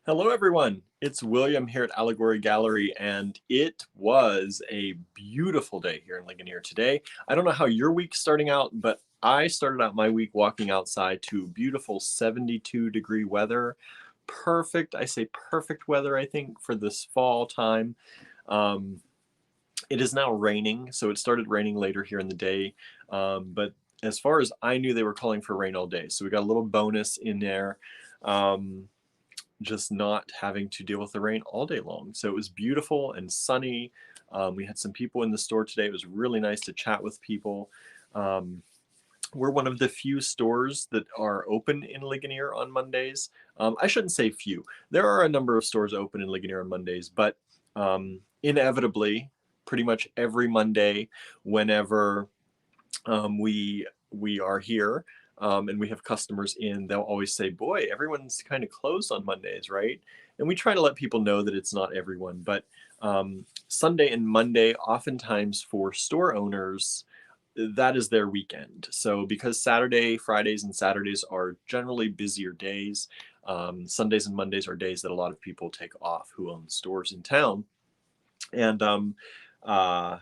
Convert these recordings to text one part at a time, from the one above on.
Hello, everyone. It's William here at Allegory Gallery, and it was a beautiful day here in Ligonier today. I don't know how your week's starting out, but I started out my week walking outside to beautiful 72-degree weather. Perfect, I say perfect weather, I think, for this fall time. Um, it is now raining, so it started raining later here in the day, but as far as I knew, they were calling for rain all day, so we got a little bonus in there. Um, just not having to deal with the rain all day long. So it was beautiful and sunny. We had some people in the store today. It was really nice to chat with people. Um, we're one of the few stores that are open in Ligonier on Mondays. I shouldn't say few. There are a number of stores open in Ligonier on Mondays, but inevitably, pretty much every Monday, whenever we are here and we have customers in, they'll always say, boy, everyone's kind of closed on Mondays, right? And we try to let people know that it's not everyone, but Sunday and Monday, oftentimes for store owners, that is their weekend. So because Saturday, Fridays, and Saturdays are generally busier days, Sundays and Mondays are days that a lot of people take off who own stores in town. And uh,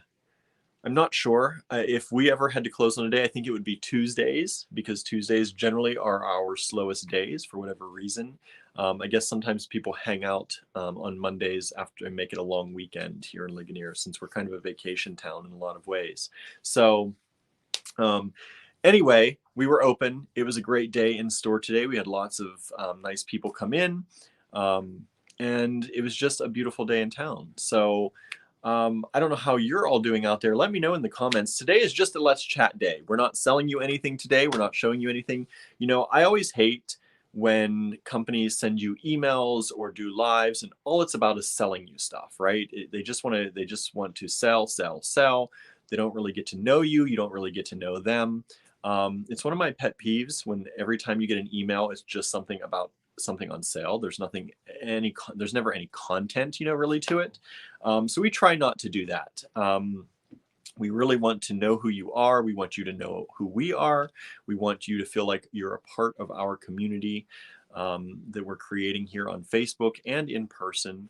I'm not sure if we ever had to close on a day. I think it would be Tuesdays because Tuesdays generally are our slowest days for whatever reason. I guess sometimes people hang out on Mondays after and make it a long weekend here in Ligonier since we're kind of a vacation town in a lot of ways. So um, anyway, we were open. It was a great day in store today. We had lots of nice people come in, um, and it was just a beautiful day in town. So I don't know how you're all doing out there. Let me know in the comments. Today is just a Let's Chat day. We're not selling you anything today. We're not showing you anything. You know, I always hate when companies send you emails or do lives and all it's about is selling you stuff, right? They just want to sell, sell, sell. They don't really get to know you. You don't really get to know them. It's one of my pet peeves when every time you get an email, it's just something about something on sale. There's never any content, really to it. So we try not to do that. We really want to know who you are. We want you to know who we are. We want you to feel like you're a part of our community that we're creating here on Facebook and in person.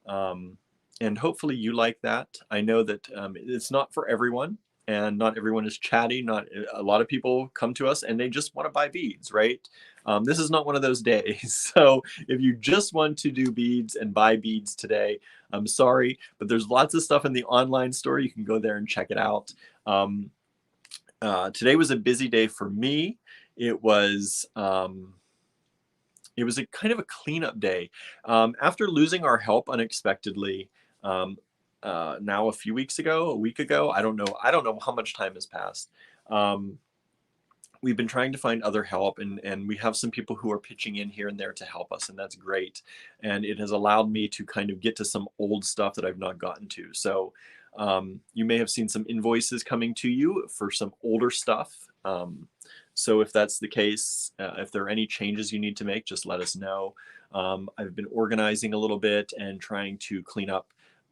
And hopefully you like that. I know that it's not for everyone and not everyone is chatty. Not a lot of people come to us and they just want to buy beads, right? This is not one of those days. So if you just want to do beads and buy beads today, I'm sorry, but there's lots of stuff in the online store. You can go there and check it out. Today was a busy day for me. It was a kind of a cleanup day. After losing our help unexpectedly, now a week ago, I don't know how much time has passed. We've been trying to find other help and we have some people who are pitching in here and there to help us, and that's great. And it has allowed me to kind of get to some old stuff that I've not gotten to. So you may have seen some invoices coming to you for some older stuff. So if that's the case, if there are any changes you need to make, just let us know. I've been organizing a little bit and trying to clean up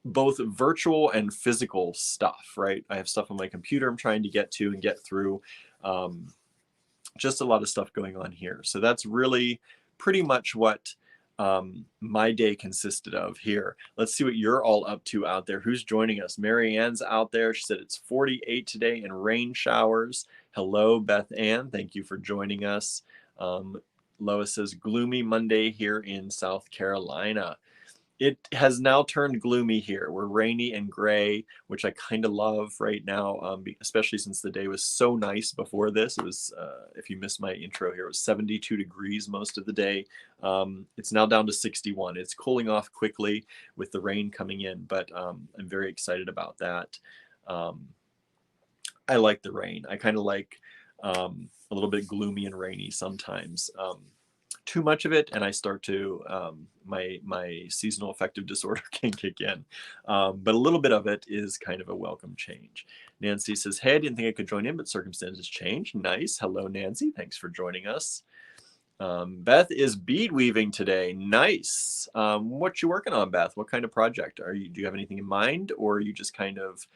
both virtual and physical stuff, right? I have stuff on my computer I'm trying to get to and get through. Just a lot of stuff going on here. So that's really pretty much what my day consisted of here. Let's see what you're all up to out there. Who's joining us? Mary Ann's out there. She said it's 48 today and rain showers. Hello, Beth Ann. Thank you for joining us. Lois says gloomy Monday here in South Carolina. It has now turned gloomy here. We're rainy and gray, which I kind of love right now, especially since the day was so nice before this. It was, if you missed my intro here, it was 72 degrees most of the day. It's now down to 61. It's cooling off quickly with the rain coming in, but I'm very excited about that. I like the rain. I kind of like a little bit gloomy and rainy sometimes. Too much of it and I start to my seasonal affective disorder can kick in, but a little bit of it is kind of a welcome change. Nancy says, hey, I didn't think I could join in, but circumstances change. Nice. Hello, Nancy. Thanks for joining us. Beth is bead weaving today. Nice. What you working on, Beth? What kind of project do you have anything in mind, or are you just kind of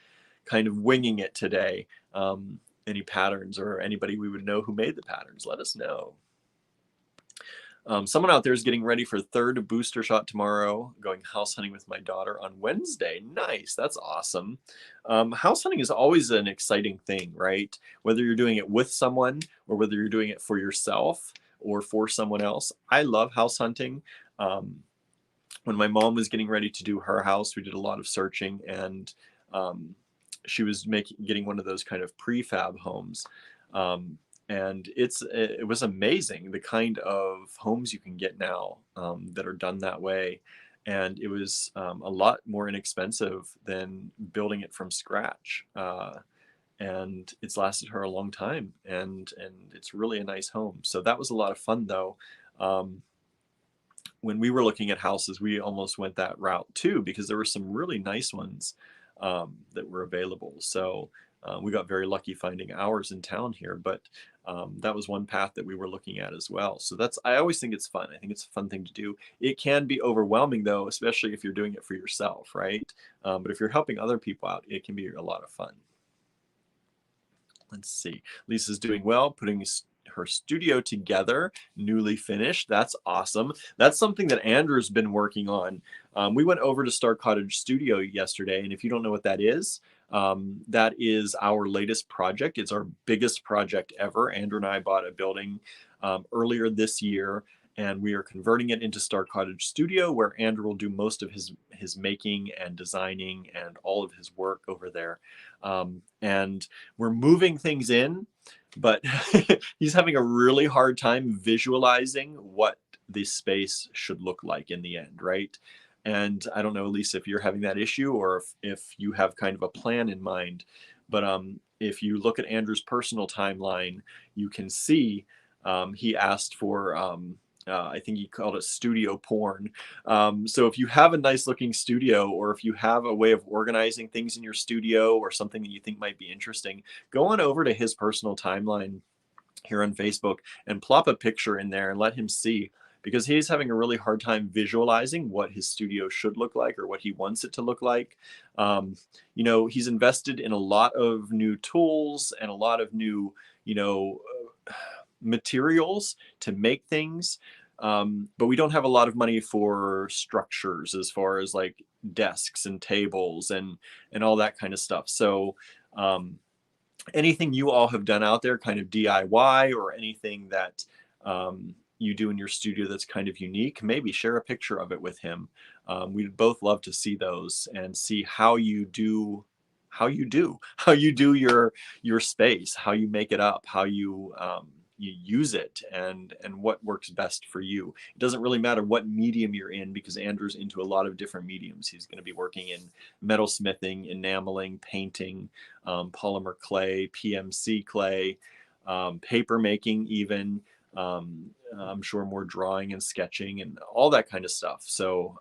winging it today? Any patterns or anybody we would know who made the patterns, let us know. Someone out there is getting ready for third booster shot tomorrow, going house hunting with my daughter on Wednesday. Nice. That's awesome. House hunting is always an exciting thing, right? Whether you're doing it with someone or whether you're doing it for yourself or for someone else. I love house hunting. When my mom was getting ready to do her house, we did a lot of searching, and she was getting one of those kind of prefab homes. And it was amazing the kind of homes you can get now that are done that way. And it was a lot more inexpensive than building it from scratch. And it's lasted her a long time, and it's really a nice home. So that was a lot of fun, though. When we were looking at houses, we almost went that route too, because there were some really nice ones that were available. So we got very lucky finding ours in town here, but that was one path that we were looking at as well. So I always think it's fun. I think it's a fun thing to do. It can be overwhelming though, especially if you're doing it for yourself, right? But if you're helping other people out, it can be a lot of fun. Let's see. Lisa's doing well, putting her studio together, newly finished. That's awesome. That's something that Andrew's been working on. We went over to Star Cottage Studio yesterday, and if you don't know what that is our latest project. It's our biggest project ever. Andrew and I bought a building earlier this year, and we are converting it into Star Cottage Studio, where Andrew will do most of his making and designing and all of his work over there. And we're moving things in, but he's having a really hard time visualizing what the space should look like in the end, right? And I don't know, Lisa, if you're having that issue or if you have kind of a plan in mind, but if you look at Andrew's personal timeline, you can see he asked for I think he called it studio porn. So if you have a nice looking studio, or if you have a way of organizing things in your studio or something that you think might be interesting, go on over to his personal timeline here on Facebook and plop a picture in there and let him see, because he's having a really hard time visualizing what his studio should look like or what he wants it to look like. You know, he's invested in a lot of new tools and a lot of new, materials to make things. But we don't have a lot of money for structures as far as like desks and tables and all that kind of stuff. So anything you all have done out there, kind of DIY, or anything that you do in your studio that's kind of unique, maybe share a picture of it with him. We'd both love to see those and see how you do your space, how you make it up, how you use it, and what works best for you. It doesn't really matter what medium you're in, because Andrew's into a lot of different mediums. He's going to be working in metal smithing, enameling, painting, polymer clay, PMC clay, paper making even. I'm sure more drawing and sketching and all that kind of stuff. So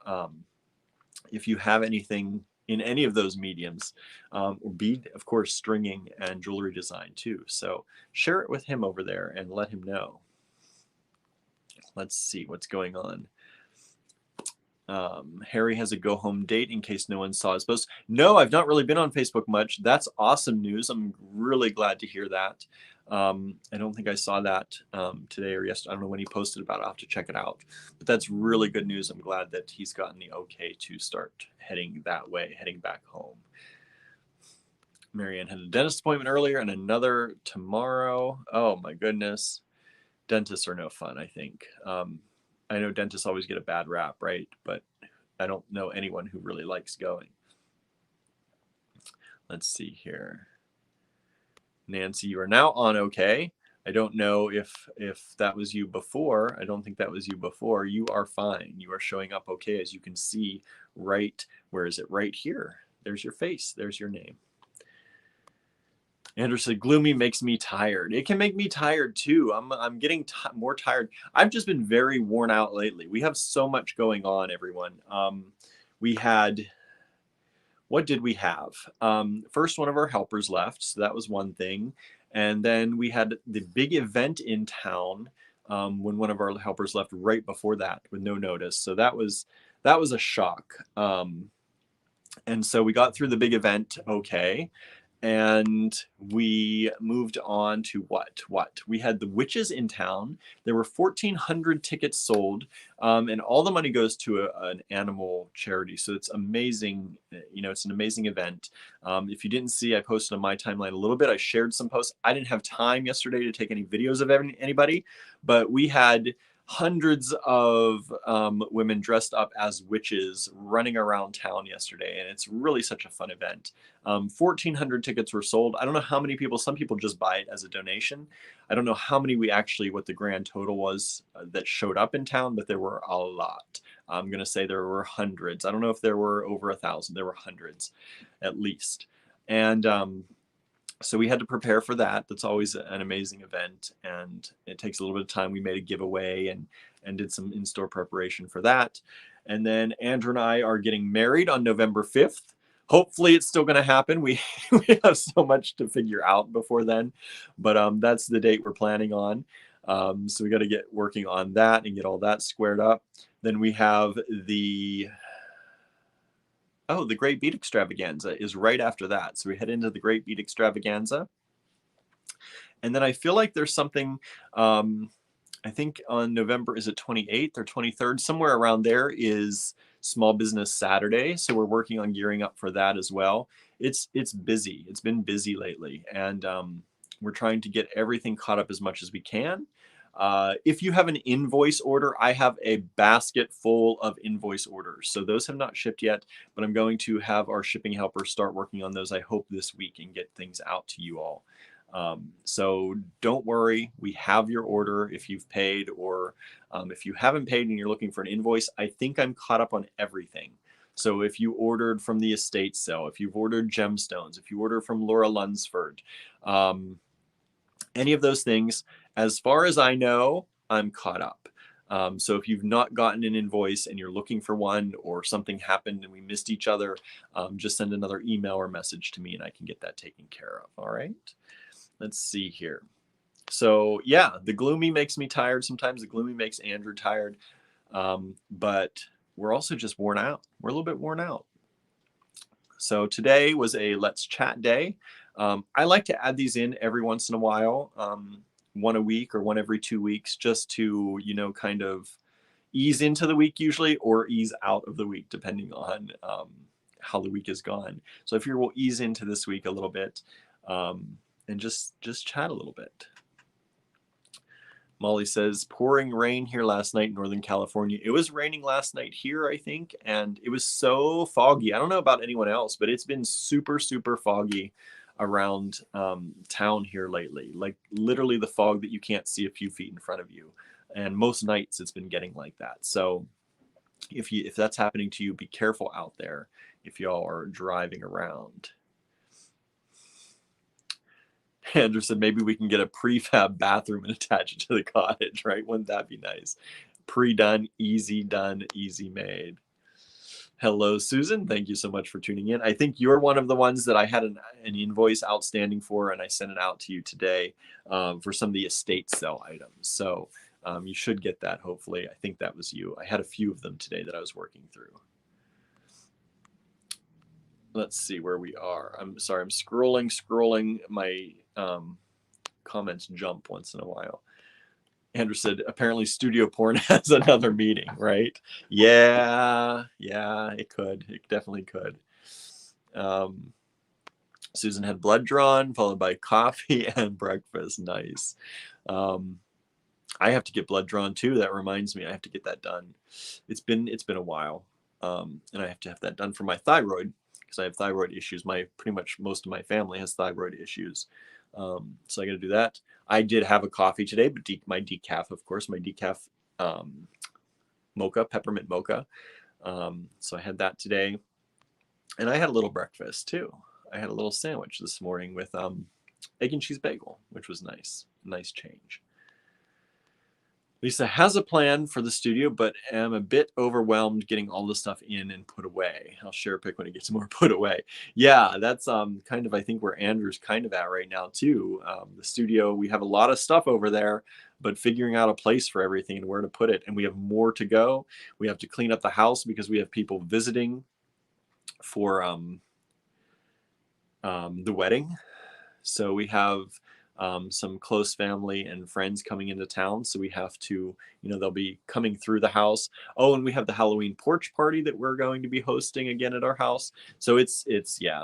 if you have anything in any of those mediums, or bead, of course, stringing and jewelry design too. So share it with him over there and let him know. Let's see what's going on. Harry has a go home date in case no one saw his post. No, I've not really been on Facebook much. That's awesome news. I'm really glad to hear that. I don't think I saw that today or yesterday. I don't know when he posted about it. I'll have to check it out. But that's really good news. I'm glad that he's gotten the okay to start heading that way, heading back home. Marianne had a dentist appointment earlier and another tomorrow. Oh my goodness. Dentists are no fun, I think. I know dentists always get a bad rap, right? But I don't know anyone who really likes going. Let's see here. Nancy, you are now on okay. I don't know if that was you before. I don't think that was you before. You are fine. You are showing up okay, as you can see right. Where is it? Right here. There's your face. There's your name. Andrew said, gloomy makes me tired. It can make me tired too. I'm getting more tired. I've just been very worn out lately. We have so much going on, everyone. We had, what did we have? First, one of our helpers left, so that was one thing. And then we had the big event in town when one of our helpers left right before that with no notice. So that was a shock. And so we got through the big event okay. and we moved on to what? We had the Witches in town. There were 1,400 tickets sold, and all the money goes to an animal charity. So it's amazing. You know, it's an amazing event. If you didn't see, I posted on my timeline a little bit. I shared some posts. I didn't have time yesterday to take any videos of anybody, but we had hundreds of women dressed up as witches running around town yesterday, and it's really such a fun event. 1,400 tickets were sold. I don't know how many people, some people just buy it as a donation. I don't know how many what the grand total was that showed up in town, but there were a lot. I'm going to say there were hundreds. I don't know if there were over 1,000. There were hundreds at least. And so we had to prepare for that. That's always an amazing event, and it takes a little bit of time. We made a giveaway and did some in-store preparation for that. And then Andrew and I are getting married on November 5th. Hopefully it's still going to happen. We have so much to figure out before then, but that's the date we're planning on. So we got to get working on that and get all that squared up. Then we have the Great Beat Extravaganza is right after that. So we head into the Great Beat Extravaganza. And then I feel like there's something, I think on November, is it 28th or 23rd? Somewhere around there is Small Business Saturday. So we're working on gearing up for that as well. It's busy. It's been busy lately. And we're trying to get everything caught up as much as we can. If you have an invoice order, I have a basket full of invoice orders. So those have not shipped yet, but I'm going to have our shipping helper start working on those, I hope, this week and get things out to you all. So don't worry, we have your order if you've paid, or if you haven't paid and you're looking for an invoice. I think I'm caught up on everything. So if you ordered from the estate sale, if you've ordered gemstones, if you order from Laura Lunsford, any of those things, as far as I know, I'm caught up. So if you've not gotten an invoice and you're looking for one, or something happened and we missed each other, just send another email or message to me and I can get that taken care of. All right. Let's see here. So yeah, the gloomy makes me tired. Sometimes the gloomy makes Andrew tired. But we're also just worn out. We're a little bit worn out. So today was a Let's Chat day. I like to add these in every once in a while, one a week or one every 2 weeks, just to, you know, kind of ease into the week usually, or ease out of the week, depending on how the week is gone. So if we'll ease into this week a little bit, and just chat a little bit. Molly says, pouring rain here last night in Northern California. It was raining last night here, I think, and it was so foggy. I don't know about anyone else, but it's been super, super foggy around town here lately. Like literally the fog that you can't see a few feet in front of you. And most nights it's been getting like that. So if that's happening to you, be careful out there if y'all are driving around. Andrew said, maybe we can get a prefab bathroom and attach it to the cottage, right? Wouldn't that be nice? Pre-done, easy made. Hello, Susan. Thank you so much for tuning in. I think you're one of the ones that I had an invoice outstanding for, and I sent it out to you today for some of the estate sale items. So you should get that, hopefully. I think that was you. I had a few of them today that I was working through. Let's see where we are. I'm sorry, I'm scrolling. My comments jump once in a while. Andrew said, apparently Studio Porn has another meeting, right? Yeah, it could. It definitely could. Susan had blood drawn, followed by coffee and breakfast. Nice. I have to get blood drawn too. That reminds me, I have to get that done. It's been a while, and I have to have that done for my thyroid, because I have thyroid issues. Pretty much most of my family has thyroid issues. So I got to do that. I did have a coffee today, but my decaf, of course, my decaf mocha, peppermint mocha. So I had that today, and I had a little breakfast too. I had a little sandwich this morning with egg and cheese bagel, which was nice. Nice change. Lisa has a plan for the studio, but am a bit overwhelmed getting all the stuff in and put away. I'll share a pic when it gets more put away. Yeah, that's kind of, I think, where Andrew's kind of at right now too. The studio, we have a lot of stuff over there, but figuring out a place for everything and where to put it. And we have more to go. We have to clean up the house because we have people visiting for the wedding. So we have some close family and friends coming into town. So we have to, they'll be coming through the house. Oh, and we have the Halloween porch party that we're going to be hosting again at our house. So yeah,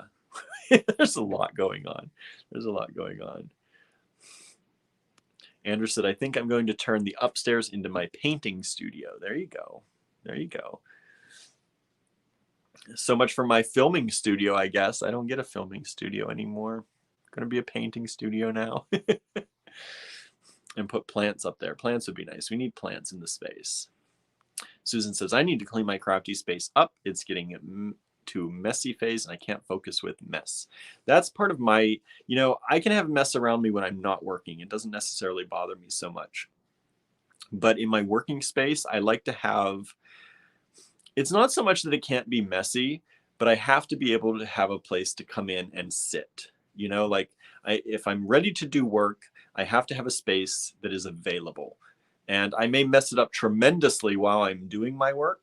there's a lot going on. There's a lot going on. Andrew said, I think I'm going to turn the upstairs into my painting studio. There you go. There you go. So much for my filming studio, I guess. I don't get a filming studio anymore. Going to be a painting studio now. And put plants up there. Plants would be nice. We need plants in the space. Susan says, I need to clean my crafty space up. It's getting to messy phase and I can't focus with mess. That's part of my, I can have mess around me when I'm not working. It doesn't necessarily bother me so much. But in my working space, I like to have, it's not so much that it can't be messy, but I have to be able to have a place to come in and sit. Like if I'm ready to do work, I have to have a space that is available. And I may mess it up tremendously while I'm doing my work,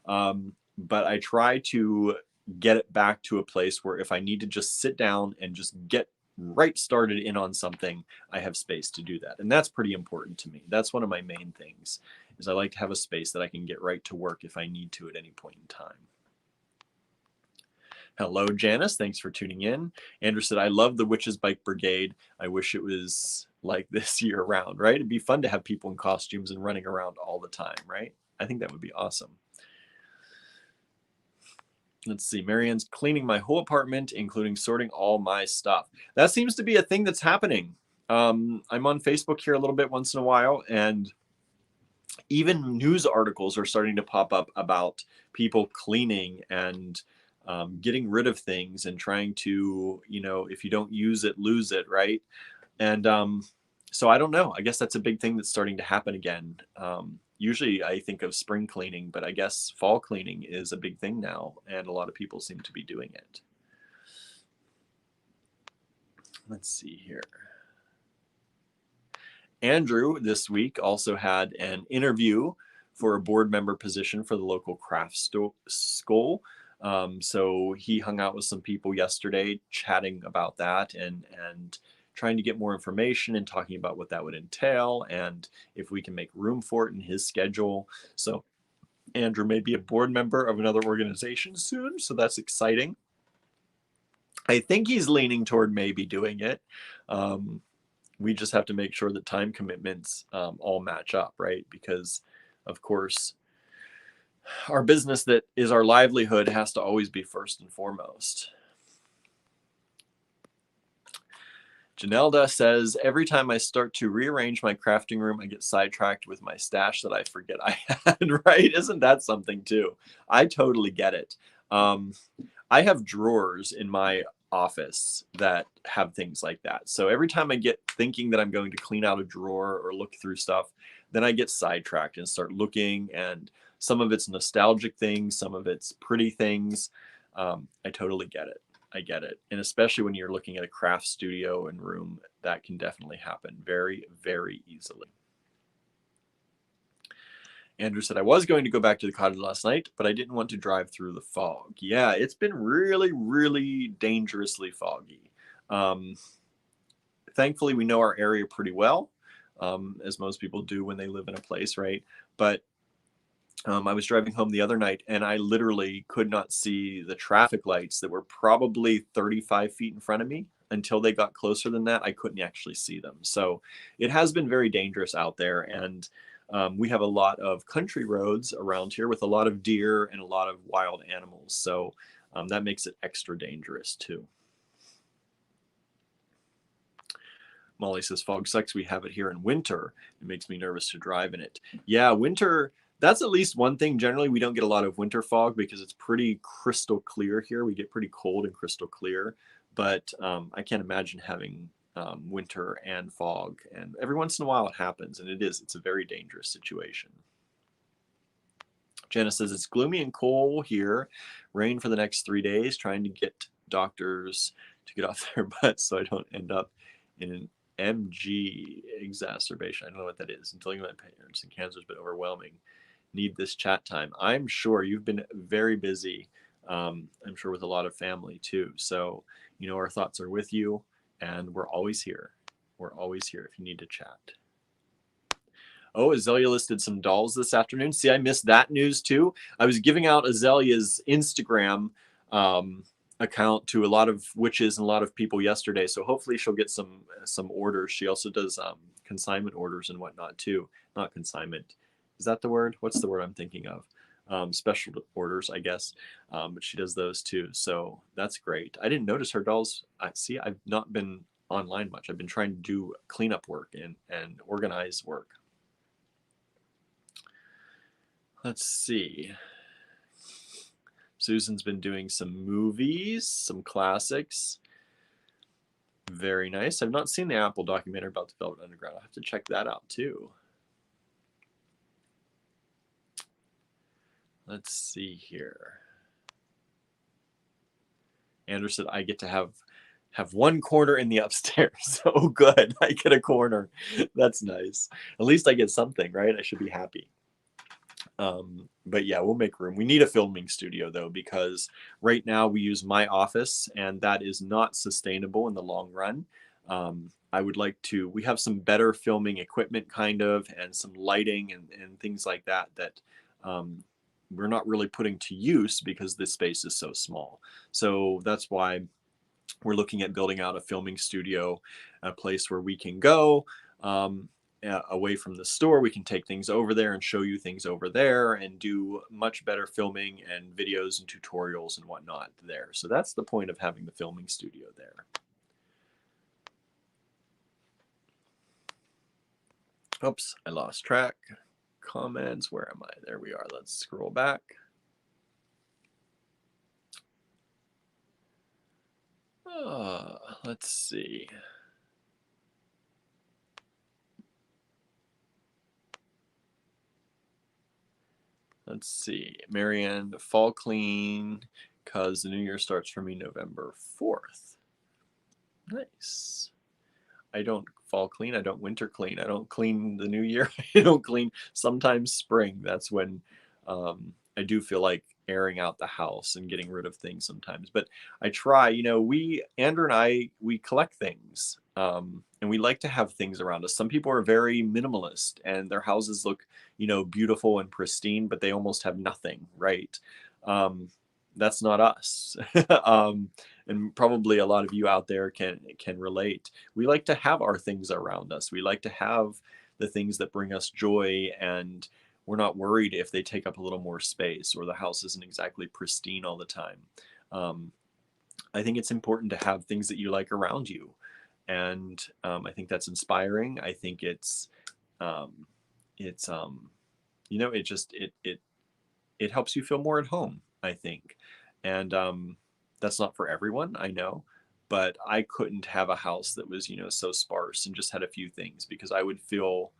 but I try to get it back to a place where if I need to just sit down and just get right started in on something, I have space to do that. And that's pretty important to me. That's one of my main things, is I like to have a space that I can get right to work if I need to at any point in time. Hello, Janice. Thanks for tuning in. Andrew said, I love the Witches Bike Brigade. I wish it was like this year round, right? It'd be fun to have people in costumes and running around all the time, right? I think that would be awesome. Let's see. Marianne's cleaning my whole apartment, including sorting all my stuff. That seems to be a thing that's happening. I'm on Facebook here a little bit once in a while, and even news articles are starting to pop up about people cleaning and getting rid of things and trying to, if you don't use it, lose it, right? And so I don't know. I guess that's a big thing that's starting to happen again. Usually I think of spring cleaning, but I guess fall cleaning is a big thing now, and a lot of people seem to be doing it. Let's see here. Andrew this week also had an interview for a board member position for the local craft school. So he hung out with some people yesterday chatting about that and trying to get more information and talking about what that would entail and if we can make room for it in his schedule. So Andrew may be a board member of another organization soon, so that's exciting. I think he's leaning toward maybe doing it. We just have to make sure that time commitments all match up, right? Because, of course, our business that is our livelihood has to always be first and foremost. Janelda says, every time I start to rearrange my crafting room, I get sidetracked with my stash that I forget I had, right? Isn't that something too? I totally get it. I have drawers in my office that have things like that. So every time I get thinking that I'm going to clean out a drawer or look through stuff, then I get sidetracked and start looking, and some of it's nostalgic things, some of it's pretty things. I totally get it. I get it. And especially when you're looking at a craft studio and room, that can definitely happen very, very easily. Andrew said, I was going to go back to the cottage last night, but I didn't want to drive through the fog. Yeah, it's been really, really dangerously foggy. Thankfully, we know our area pretty well, as most people do when they live in a place, right? But I was driving home the other night and I literally could not see the traffic lights that were probably 35 feet in front of me. Until they got closer than that, I couldn't actually see them. So it has been very dangerous out there. And we have a lot of country roads around here with a lot of deer and a lot of wild animals. So that makes it extra dangerous too. Molly says, fog sucks. We have it here in winter. It makes me nervous to drive in it. Yeah, winter. That's at least one thing. Generally, we don't get a lot of winter fog because it's pretty crystal clear here. We get pretty cold and crystal clear, but I can't imagine having winter and fog. And every once in a while it happens, and it's a very dangerous situation. Janice says, it's gloomy and cold here. Rain for the next 3 days, trying to get doctors to get off their butts so I don't end up in an MG exacerbation. I don't know what that is. I'm dealing with my parents and cancer has been overwhelming. Need this chat time. I'm sure you've been very busy I'm sure with a lot of family too. So, you know, our thoughts are with you, and we're always here. We're always here if you need to chat. Oh, Azalea listed some dolls this afternoon. See, I missed that news too. I was giving out Azalea's Instagram account to a lot of witches and a lot of people yesterday. So hopefully she'll get some orders. She also does consignment orders and whatnot too. Not consignment. Is that the word? What's the word I'm thinking of? Special orders, I guess. But she does those too. So that's great. I didn't notice her dolls. See, I've not been online much. I've been trying to do cleanup work and organize work. Let's see. Susan's been doing some movies, some classics. Very nice. I've not seen the Apple documentary about the Velvet Underground. I'll have to check that out too. Let's see here. Andrew said I get to have one corner in the upstairs. Oh, good. I get a corner. That's nice. At least I get something, right? I should be happy. But yeah, we'll make room. We need a filming studio though, because right now we use my office and that is not sustainable in the long run. I would like to, we have some better filming equipment kind of, and some lighting and things like that, that we're not really putting to use because this space is so small. So that's why we're looking at building out a filming studio, a place where we can go, away from the store. We can take things over there and show you things over there and do much better filming and videos and tutorials and whatnot there. So that's the point of having the filming studio there. Oops, I lost track. Comments, where am I? There we are. Let's scroll back. Let's see. Let's see. Marianne, fall clean, because the new year starts for me November 4th. Nice. I don't fall clean. I don't winter clean. I don't clean the new year. I don't clean sometimes spring. That's when I do feel like airing out the house and getting rid of things sometimes. But I try, you know, Andrew and I, we collect things and we like to have things around us. Some people are very minimalist and their houses look, you know, beautiful and pristine, but they almost have nothing, right? That's not us. And probably a lot of you out there can relate. We like to have our things around us. We like to have the things that bring us joy, and we're not worried if they take up a little more space or the house isn't exactly pristine all the time. I think it's important to have things that you like around you, and I think that's inspiring. I think it's you know, it helps you feel more at home, I think. And that's not for everyone, I know, but I couldn't have a house that was, you know, so sparse and just had a few things, because I would feel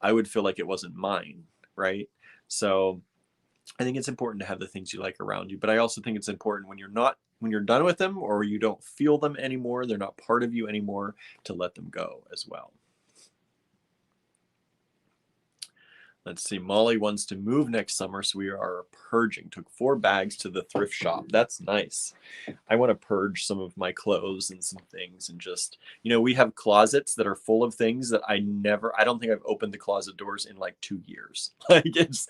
like it wasn't mine, right? So I think it's important to have the things you like around you, but I also think it's important when you're done with them, or you don't feel them anymore, they're not part of you anymore, to let them go as well. Let's see, Molly wants to move next summer, so we are purging. Took 4 bags to the thrift shop. That's nice. I want to purge some of my clothes and some things, and just, you know, we have closets that are full of things that I don't think I've opened the closet doors in like 2 years. Like it's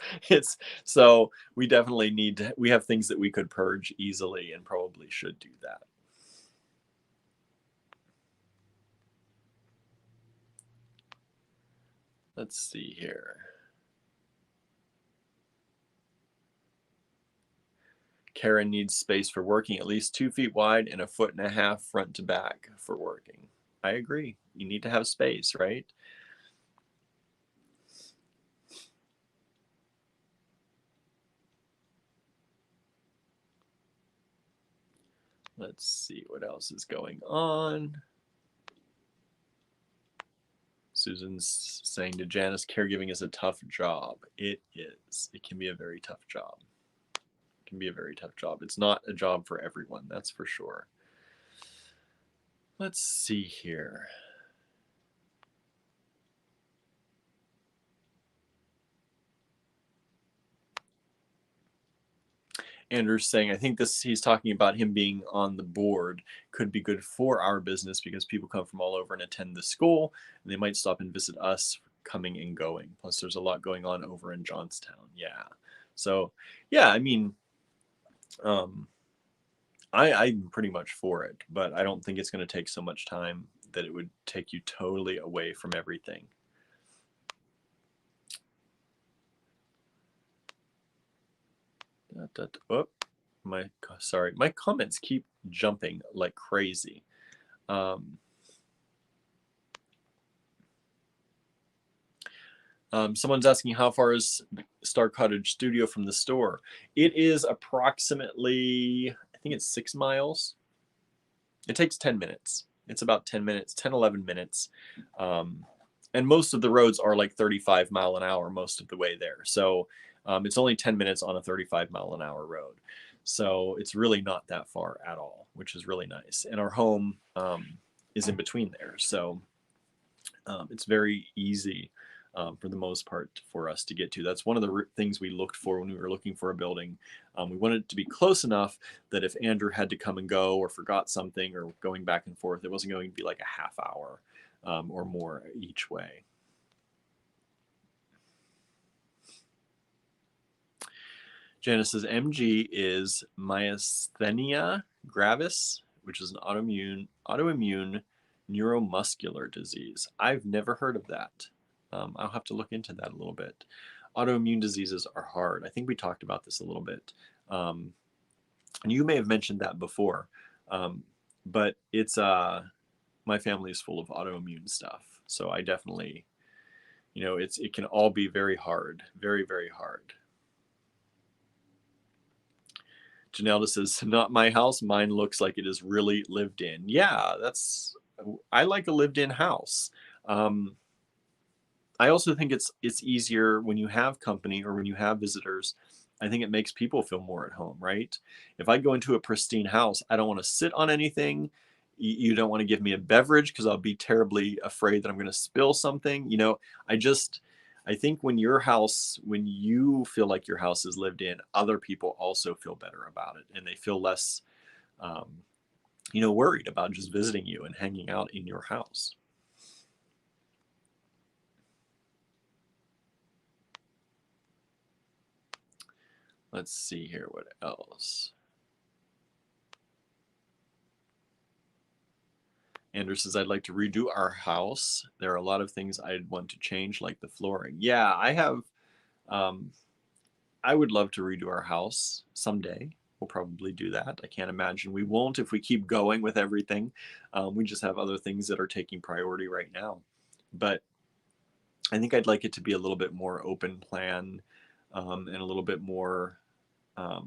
so we definitely we have things that we could purge easily and probably should do that. Let's see here. Karen needs space for working, at least 2 feet wide and 1.5 feet front to back for working. I agree. You need to have space, right? Let's see what else is going on. Susan's saying to Janice, caregiving is a tough job. It is. It can be a very tough job. It can be a very tough job. It's not a job for everyone, that's for sure. Let's see here. Andrew's saying, I think he's talking about him being on the board could be good for our business because people come from all over and attend the school, and they might stop and visit us coming and going. Plus, there's a lot going on over in Johnstown. Yeah. So, yeah, I mean, I'm pretty much for it, but I don't think it's going to take so much time that it would take you totally away from everything. Oh, sorry, my comments keep jumping like crazy. Someone's asking, how far is Star Cottage Studio from the store? It is approximately, I think it's 6 miles. It takes 10 minutes. It's about 10 minutes, 10, 11 minutes. And most of the roads are like 35 mile an hour most of the way there. So it's only 10 minutes on a 35 mile an hour road. So it's really not that far at all, which is really nice. And our home is in between there. So it's very easy for the most part for us to get to. That's one of the things we looked for when we were looking for a building. We wanted it to be close enough that if Andrew had to come and go or forgot something or going back and forth, it wasn't going to be like a half hour or more each way. Janice says MG is myasthenia gravis, which is an autoimmune neuromuscular disease. I've never heard of that. I'll have to look into that a little bit. Autoimmune diseases are hard. I think we talked about this a little bit. And you may have mentioned that before, but it's my family is full of autoimmune stuff. So I definitely, it can all be very hard, very, very hard. Janelda says, not my house. Mine looks like it is really lived in. Yeah, I like a lived in house. I also think it's easier when you have company or when you have visitors. I think it makes people feel more at home, right? If I go into a pristine house, I don't want to sit on anything. You don't want to give me a beverage because I'll be terribly afraid that I'm going to spill something. I think when you feel like your house is lived in, other people also feel better about it, and they feel less, worried about just visiting you and hanging out in your house. Let's see here, what else? Andrew says, I'd like to redo our house. There are a lot of things I'd want to change, like the flooring. Yeah, I would love to redo our house someday. We'll probably do that. I can't imagine we won't if we keep going with everything. We just have other things that are taking priority right now. But I think I'd like it to be a little bit more open plan and a little bit more, I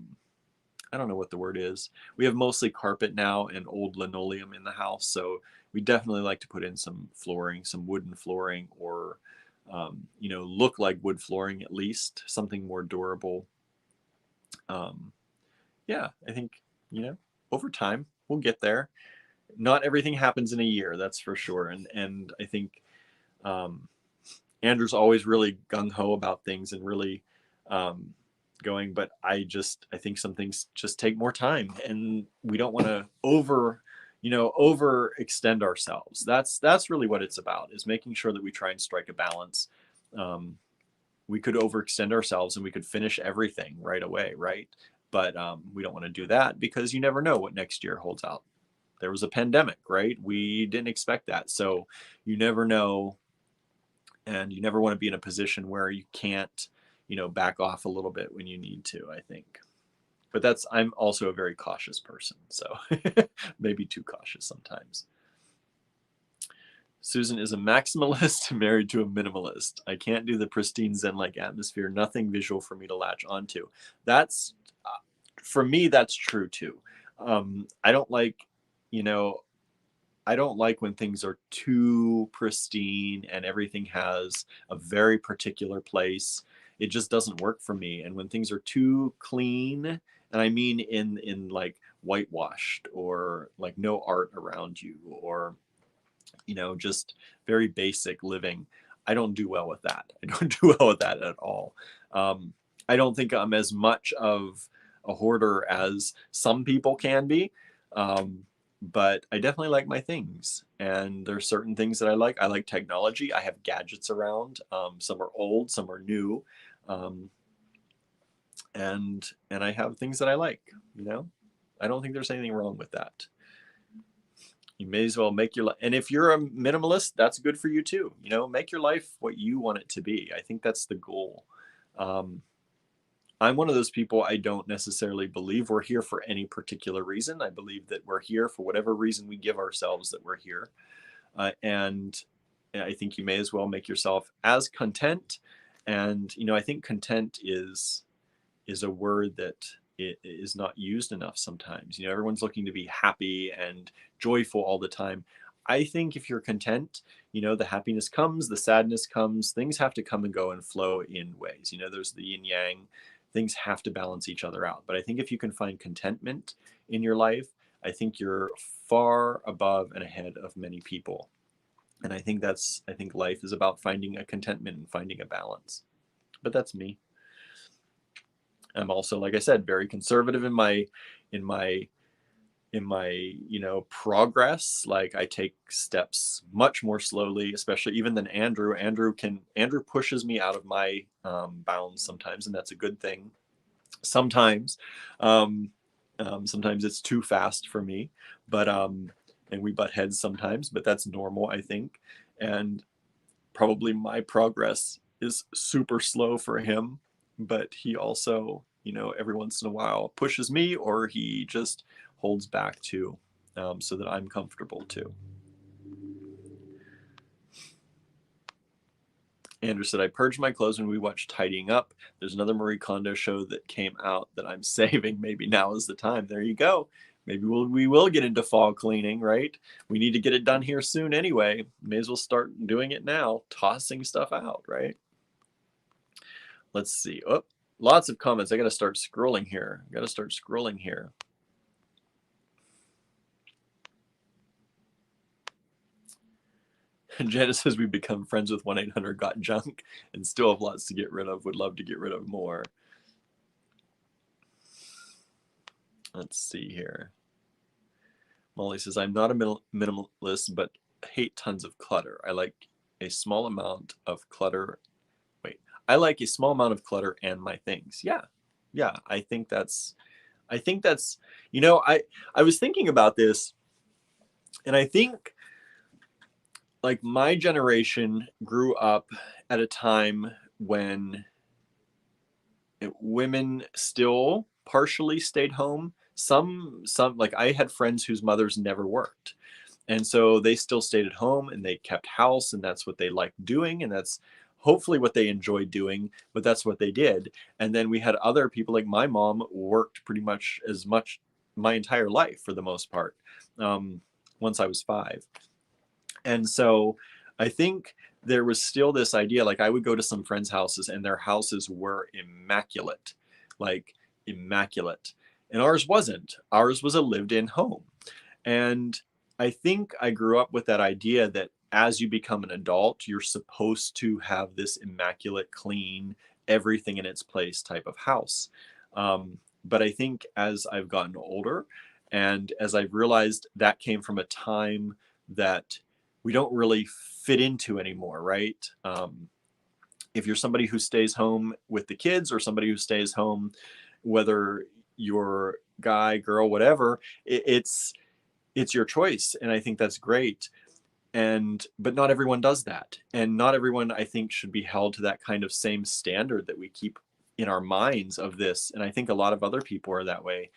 don't know what the word is. We have mostly carpet now and old linoleum in the house. So we definitely like to put in some flooring, some wooden flooring, or, look like wood flooring at least, something more durable. Yeah, I think, over time we'll get there. Not everything happens in a year, that's for sure. And I think Andrew's always really gung-ho about things and really going, but I think some things just take more time, and we don't want to overextend ourselves. That's really what it's about, is making sure that we try and strike a balance. We could overextend ourselves and we could finish everything right away, right? But we don't want to do that because you never know what next year holds out. There was a pandemic, right? We didn't expect that. So you never know, and you never want to be in a position where you can't, back off a little bit when you need to, I think. But I'm also a very cautious person, so maybe too cautious sometimes. Susan is a maximalist married to a minimalist. I can't do the pristine Zen-like atmosphere. Nothing visual for me to latch onto. For me, that's true too. I don't like, I don't like when things are too pristine and everything has a very particular place. It just doesn't work for me. And when things are too clean, and I mean in like whitewashed or like no art around you, or just very basic living, I don't do well with that. I don't do well with that at all. I don't think I'm as much of a hoarder as some people can be. But I definitely like my things, and there's certain things that I like. I like technology. I have gadgets around. Some are old, some are new, um, and I have things that I like. You know, I don't think there's anything wrong with that. You may as well make your life, and if you're a minimalist, that's good for you too. You know, make your life what you want it to be. I think that's the goal. Um, I'm one of those people. I don't necessarily believe we're here for any particular reason. I believe that we're here for whatever reason we give ourselves that we're here. And I think you may as well make yourself as content. And, you know, I think content is a word that it is not used enough sometimes. You know, everyone's looking to be happy and joyful all the time. I think if you're content, you know, the happiness comes, the sadness comes, things have to come and go and flow in ways. You know, there's the yin yang, things have to balance each other out. But I think if you can find contentment in your life, I think you're far above and ahead of many people. And I think life is about finding a contentment and finding a balance. But that's me. I'm also, like I said, very conservative in in my you know, progress. Like I take steps much more slowly, especially even than Andrew. Andrew pushes me out of my bounds sometimes, and that's a good thing. Sometimes um, sometimes it's too fast for me, but and we butt heads sometimes, but that's normal, I think. And probably my progress is super slow for him, but he also, you know, every once in a while pushes me, or he just holds back too, so that I'm comfortable too. Andrew said, I purged my clothes when we watched Tidying Up. There's another Marie Kondo show that came out that I'm saving. Maybe now is the time. There you go. Maybe we will get into fall cleaning, right? We need to get it done here soon anyway. May as well start doing it now, tossing stuff out, right? Let's see. Oh, lots of comments. I got to start scrolling here. And Janice says we become friends with 1-800-GOT-JUNK and still have lots to get rid of. Would love to get rid of more. Let's see here. Molly says, I'm not a minimalist, but hate tons of clutter. I like a small amount of clutter. Wait, I like a small amount of clutter and my things. Yeah. Yeah. I think that's, you know, I was thinking about this, and I think like my generation grew up at a time when women still partially stayed home. Some like I had friends whose mothers never worked. And so they still stayed at home and they kept house, and that's what they liked doing, and that's hopefully what they enjoyed doing, but that's what they did. And then we had other people, like my mom worked pretty much as much my entire life for the most part, um, once I was 5. And so I think there was still this idea, like I would go to some friends' houses and their houses were immaculate, like immaculate. And ours wasn't. Ours was a lived-in home. And I think I grew up with that idea that as you become an adult, you're supposed to have this immaculate, clean, everything in its place type of house. But I think as I've gotten older and as I've realized that came from a time that we don't really fit into anymore, right? If you're somebody who stays home with the kids or somebody who stays home, whether you're guy, girl, whatever, it's your choice, and I think that's great. And but not everyone does that, and not everyone, I think, should be held to that kind of same standard that we keep in our minds of this. And I think a lot of other people are that way.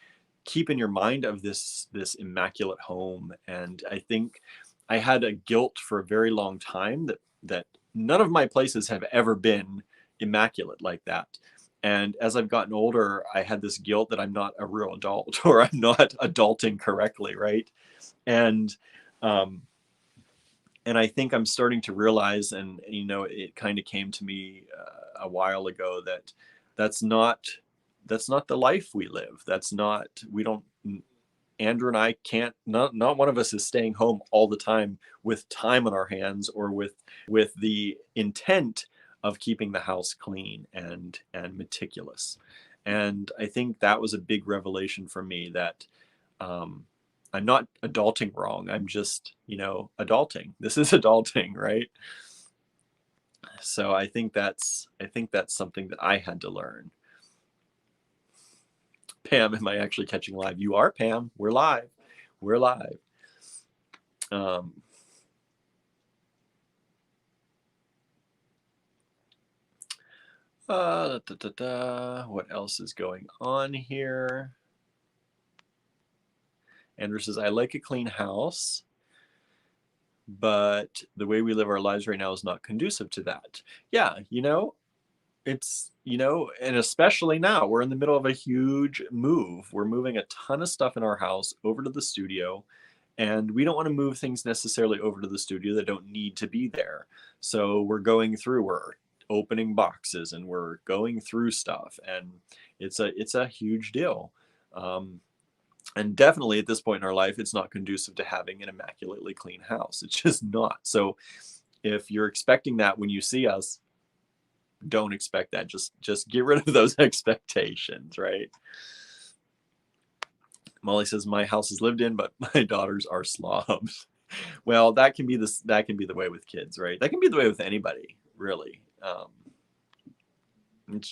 Keep in your mind of this immaculate home. And I think I had a guilt for a very long time that none of my places have ever been immaculate like that. And as I've gotten older, I had this guilt that I'm not a real adult, or I'm not adulting correctly, right? And um, and I think I'm starting to realize, and you know, it kind of came to me a while ago, that that's not that's not the life we live. That's not we don't. Andrew and I can't. Not one of us is staying home all the time with time on our hands, or with the intent of keeping the house clean and meticulous. And I think that was a big revelation for me that um, I'm not adulting wrong. I'm just, adulting. This is adulting, right? So I think that's something that I had to learn. Pam, am I actually catching live? You are, Pam. We're live. We're live. Um, What else is going on here? Andrew says, I like a clean house, but the way we live our lives right now is not conducive to that. Yeah, it's, and especially now, we're in the middle of a huge move. We're moving a ton of stuff in our house over to the studio, and we don't want to move things necessarily over to the studio that don't need to be there. So we're opening boxes and we're going through stuff, and it's a huge deal. And definitely at this point in our life, it's not conducive to having an immaculately clean house. It's just not. So if you're expecting that when you see us, don't expect that. Just get rid of those expectations, right? Molly says my house is lived in, but my daughters are slobs. Well, that can be the way with kids, right? That can be the way with anybody, really. It's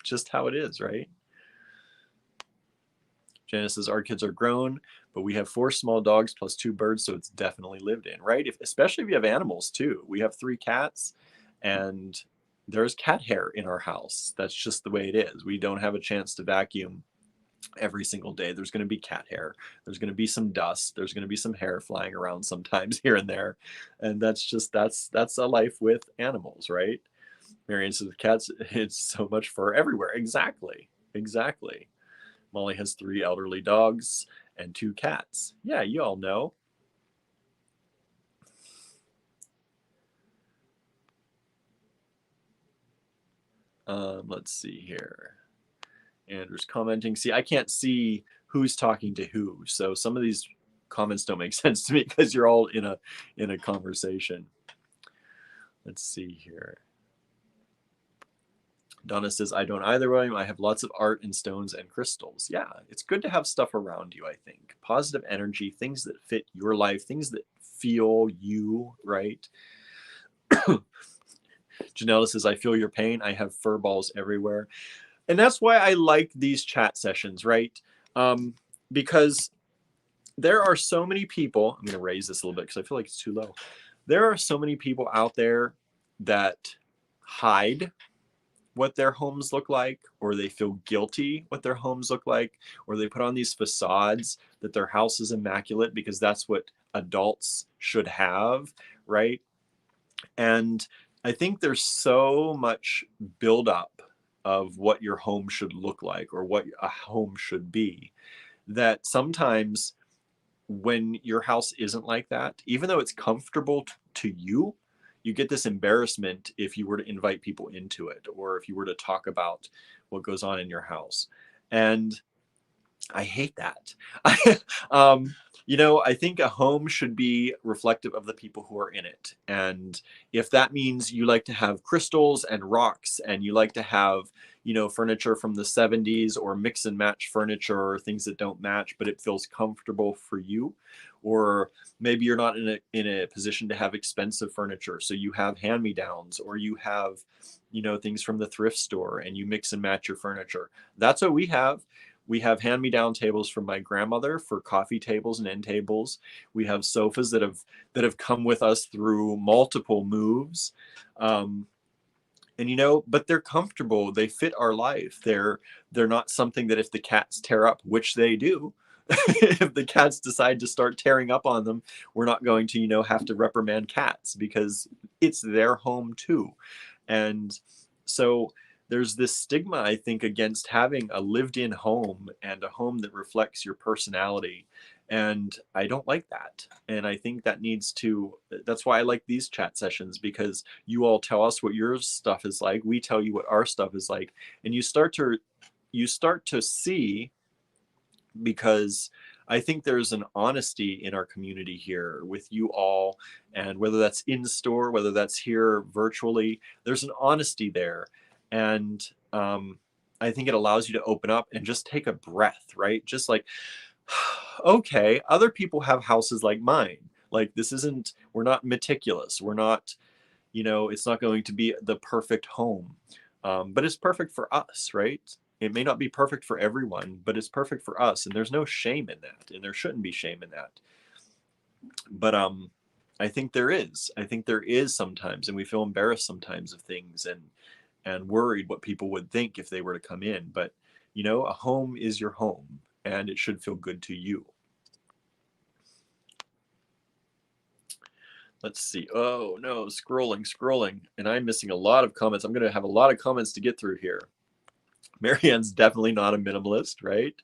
just how it is, right? Janice says our kids are grown, but we have 4 small dogs plus 2 birds, so it's definitely lived in, right? Especially if you have animals too. We have 3 cats, and there's cat hair in our house. That's just the way it is. We don't have a chance to vacuum every single day. There's going to be cat hair. There's going to be some dust. There's going to be some hair flying around sometimes here and there, and that's a life with animals, right? Marion says cats. It's so much fur everywhere. Exactly, exactly. Molly has 3 elderly dogs and 2 cats. Yeah, you all know. Let's see here. Andrew's commenting. See, I can't see who's talking to who, so some of these comments don't make sense to me because you're all in a conversation. Let's see here. Donna says, I don't either, William. I have lots of art and stones and crystals. Yeah, it's good to have stuff around you, I think. Positive energy, things that fit your life, things that feel you, right? Janella says, I feel your pain. I have fur balls everywhere. And that's why I like these chat sessions, right? Because there are so many people. I'm going to raise this a little bit because I feel like it's too low. There are so many people out there that hide what their homes look like, or they feel guilty what their homes look like, or they put on these facades that their house is immaculate because that's what adults should have, right? And I think there's so much buildup of what your home should look like or what a home should be that sometimes when your house isn't like that, even though it's comfortable to you, you get this embarrassment if you were to invite people into it or if you were to talk about what goes on in your house. And I hate that. I think a home should be reflective of the people who are in it. And if that means you like to have crystals and rocks and you like to have, furniture from the 70s or mix and match furniture or things that don't match, but it feels comfortable for you, or maybe you're not in a position to have expensive furniture. So you have hand-me-downs or you have, things from the thrift store and you mix and match your furniture. That's what we have. We have hand-me-down tables from my grandmother for coffee tables and end tables. We have sofas that have come with us through multiple moves. But they're comfortable. They fit our life. They're not something that if the cats tear up, which they do, if the cats decide to start tearing up on them, we're not going to, have to reprimand cats because it's their home too. And so there's this stigma, I think, against having a lived-in home and a home that reflects your personality. And I don't like that. And I think that's why I like these chat sessions, because you all tell us what your stuff is like. We tell you what our stuff is like. And you start to see, because I think there's an honesty in our community here with you all, and whether that's in store, whether that's here virtually, there's an honesty there. And I think it allows you to open up and just take a breath, right? Just like, okay, other people have houses like mine. Like this isn't, we're not meticulous. We're not, it's not going to be the perfect home. But it's perfect for us, right? It may not be perfect for everyone, but it's perfect for us. And there's no shame in that. And there shouldn't be shame in that. But I think there is. I think there is sometimes, and we feel embarrassed sometimes of things and worried what people would think if they were to come in. But a home is your home, and it should feel good to you. Let's see. Oh no, scrolling, and I'm missing a lot of comments. I'm going to have a lot of comments to get through here. Marianne's definitely not a minimalist, right?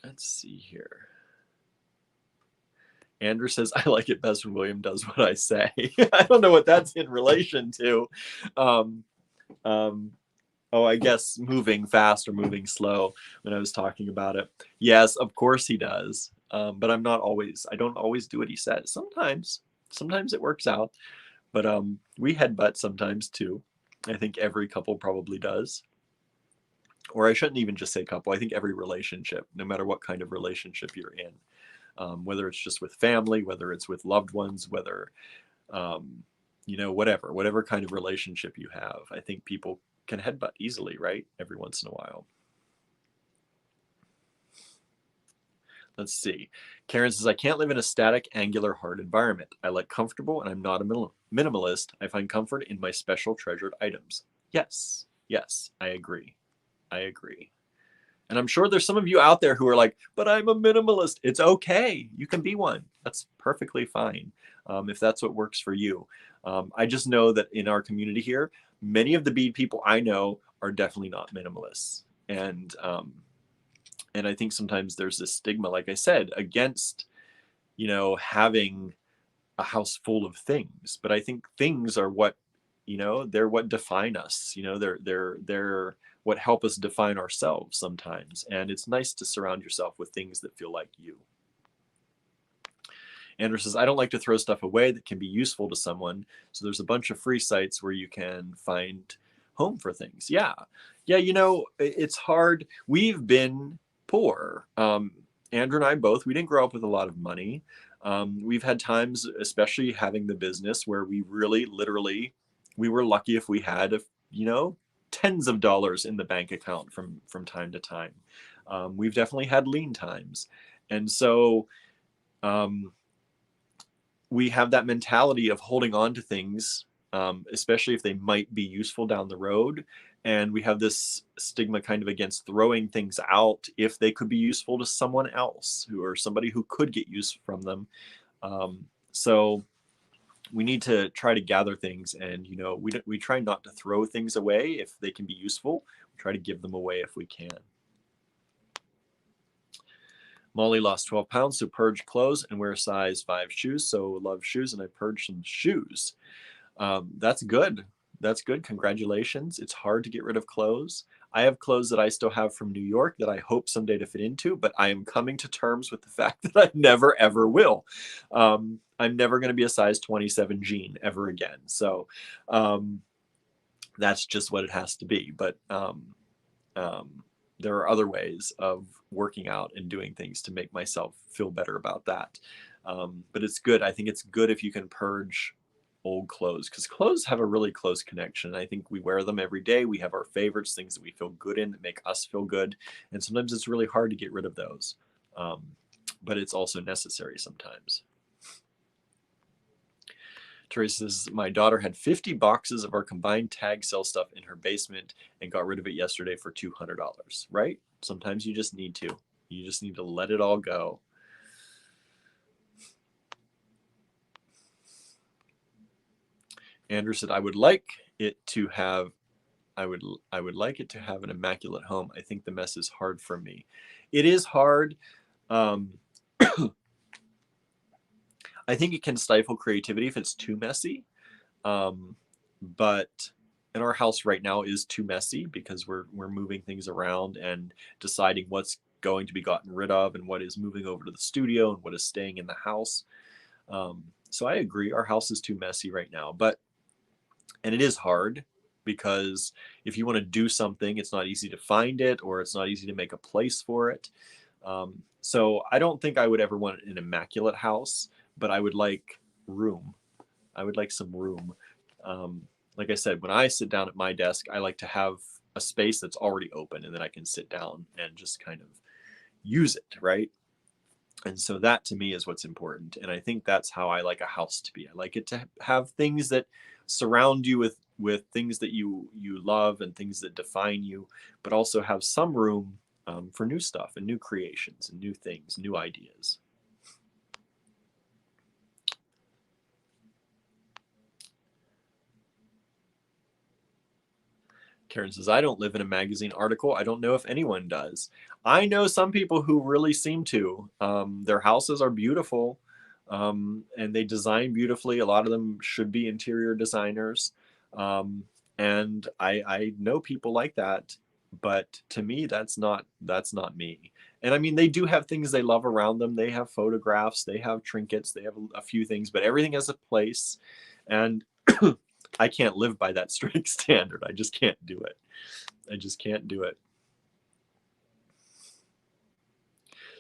Let's see here. Andrew says, I like it best when William does what I say. I don't know what that's in relation to. I guess moving fast or moving slow when I was talking about it. Yes, of course he does. But I don't always do what he says. Sometimes it works out. But we headbutt sometimes too. I think every couple probably does. Or I shouldn't even just say couple. I think every relationship, no matter what kind of relationship you're in, whether it's just with family, whether it's with loved ones, whether, whatever kind of relationship you have, I think people can headbutt easily, right? Every once in a while. Let's see. Karen says, I can't live in a static, angular, hard environment. I like comfortable, and I'm not a minimalist. I find comfort in my special treasured items. Yes, I agree. And I'm sure there's some of you out there who are like, but I'm a minimalist. It's okay. You can be one. That's perfectly fine if that's what works for you. I just know that in our community here, many of the bead people I know are definitely not minimalists. And I think sometimes there's this stigma, like I said, against, having a house full of things. But I think things are what, they're what define us. They're what help us define ourselves sometimes. And it's nice to surround yourself with things that feel like you. Andrew says, I don't like to throw stuff away that can be useful to someone. So there's a bunch of free sites where you can find home for things. Yeah, it's hard. We've been poor. Andrew and I both, we didn't grow up with a lot of money. We've had times, especially having the business, where we really, literally, we were lucky if we had, tens of dollars in the bank account from time to time. We've definitely had lean times. And so we have that mentality of holding on to things, especially if they might be useful down the road. And we have this stigma kind of against throwing things out if they could be useful to someone else or somebody who could get use from them. So we need to try to gather things, and we try not to throw things away if they can be useful. We try to give them away if we can. Molly lost 12 pounds, so purge clothes and wear size 5 shoes. So love shoes, and I purged some shoes. That's good. That's good. Congratulations. It's hard to get rid of clothes. I have clothes that I still have from New York that I hope someday to fit into, but I am coming to terms with the fact that I never, ever will. I'm never going to be a size 27 jean ever again. So that's just what it has to be. But there are other ways of working out and doing things to make myself feel better about that. But it's good. I think it's good if you can purge old clothes, because clothes have a really close connection. I think we wear them every day. We have our favorites, things that we feel good in, that make us feel good. And sometimes it's really hard to get rid of those. But it's also necessary sometimes. Teresa says, my daughter had 50 boxes of our combined tag sale stuff in her basement and got rid of it yesterday for $200, right? Sometimes you just need to. You just need to let it all go. Andrew said, I would like it to have an immaculate home. I think the mess is hard for me. It is hard. I think it can stifle creativity if it's too messy. But in our house right now is too messy because we're moving things around and deciding what's going to be gotten rid of and what is moving over to the studio and what is staying in the house. So I agree, our house is too messy right now. But And it is hard because if you want to do something, it's not easy to find it, or it's not easy to make a place for it. So I don't think I would ever want an immaculate house, but I would like room. I would like some room. Um, like I said, when I sit down at my desk, I like to have a space that's already open and then I can sit down and just kind of use it, right? And so that to me is what's important. And I think that's how I like a house to be. I like it to have things that surround you with things that you love and things that define you, but also have some room for new stuff and new creations and new things, new ideas. Karen says, I don't live in a magazine article. I don't know if anyone does. I know some people who really seem to. Their houses are beautiful, and they design beautifully. A lot of them should be interior designers. Um, and I know people like that. But to me, that's not me. And I mean, they do have things they love around them. They have photographs, they have trinkets, they have a few things, but everything has a place. And I can't live by that strict standard. I just can't do it. I just can't do it.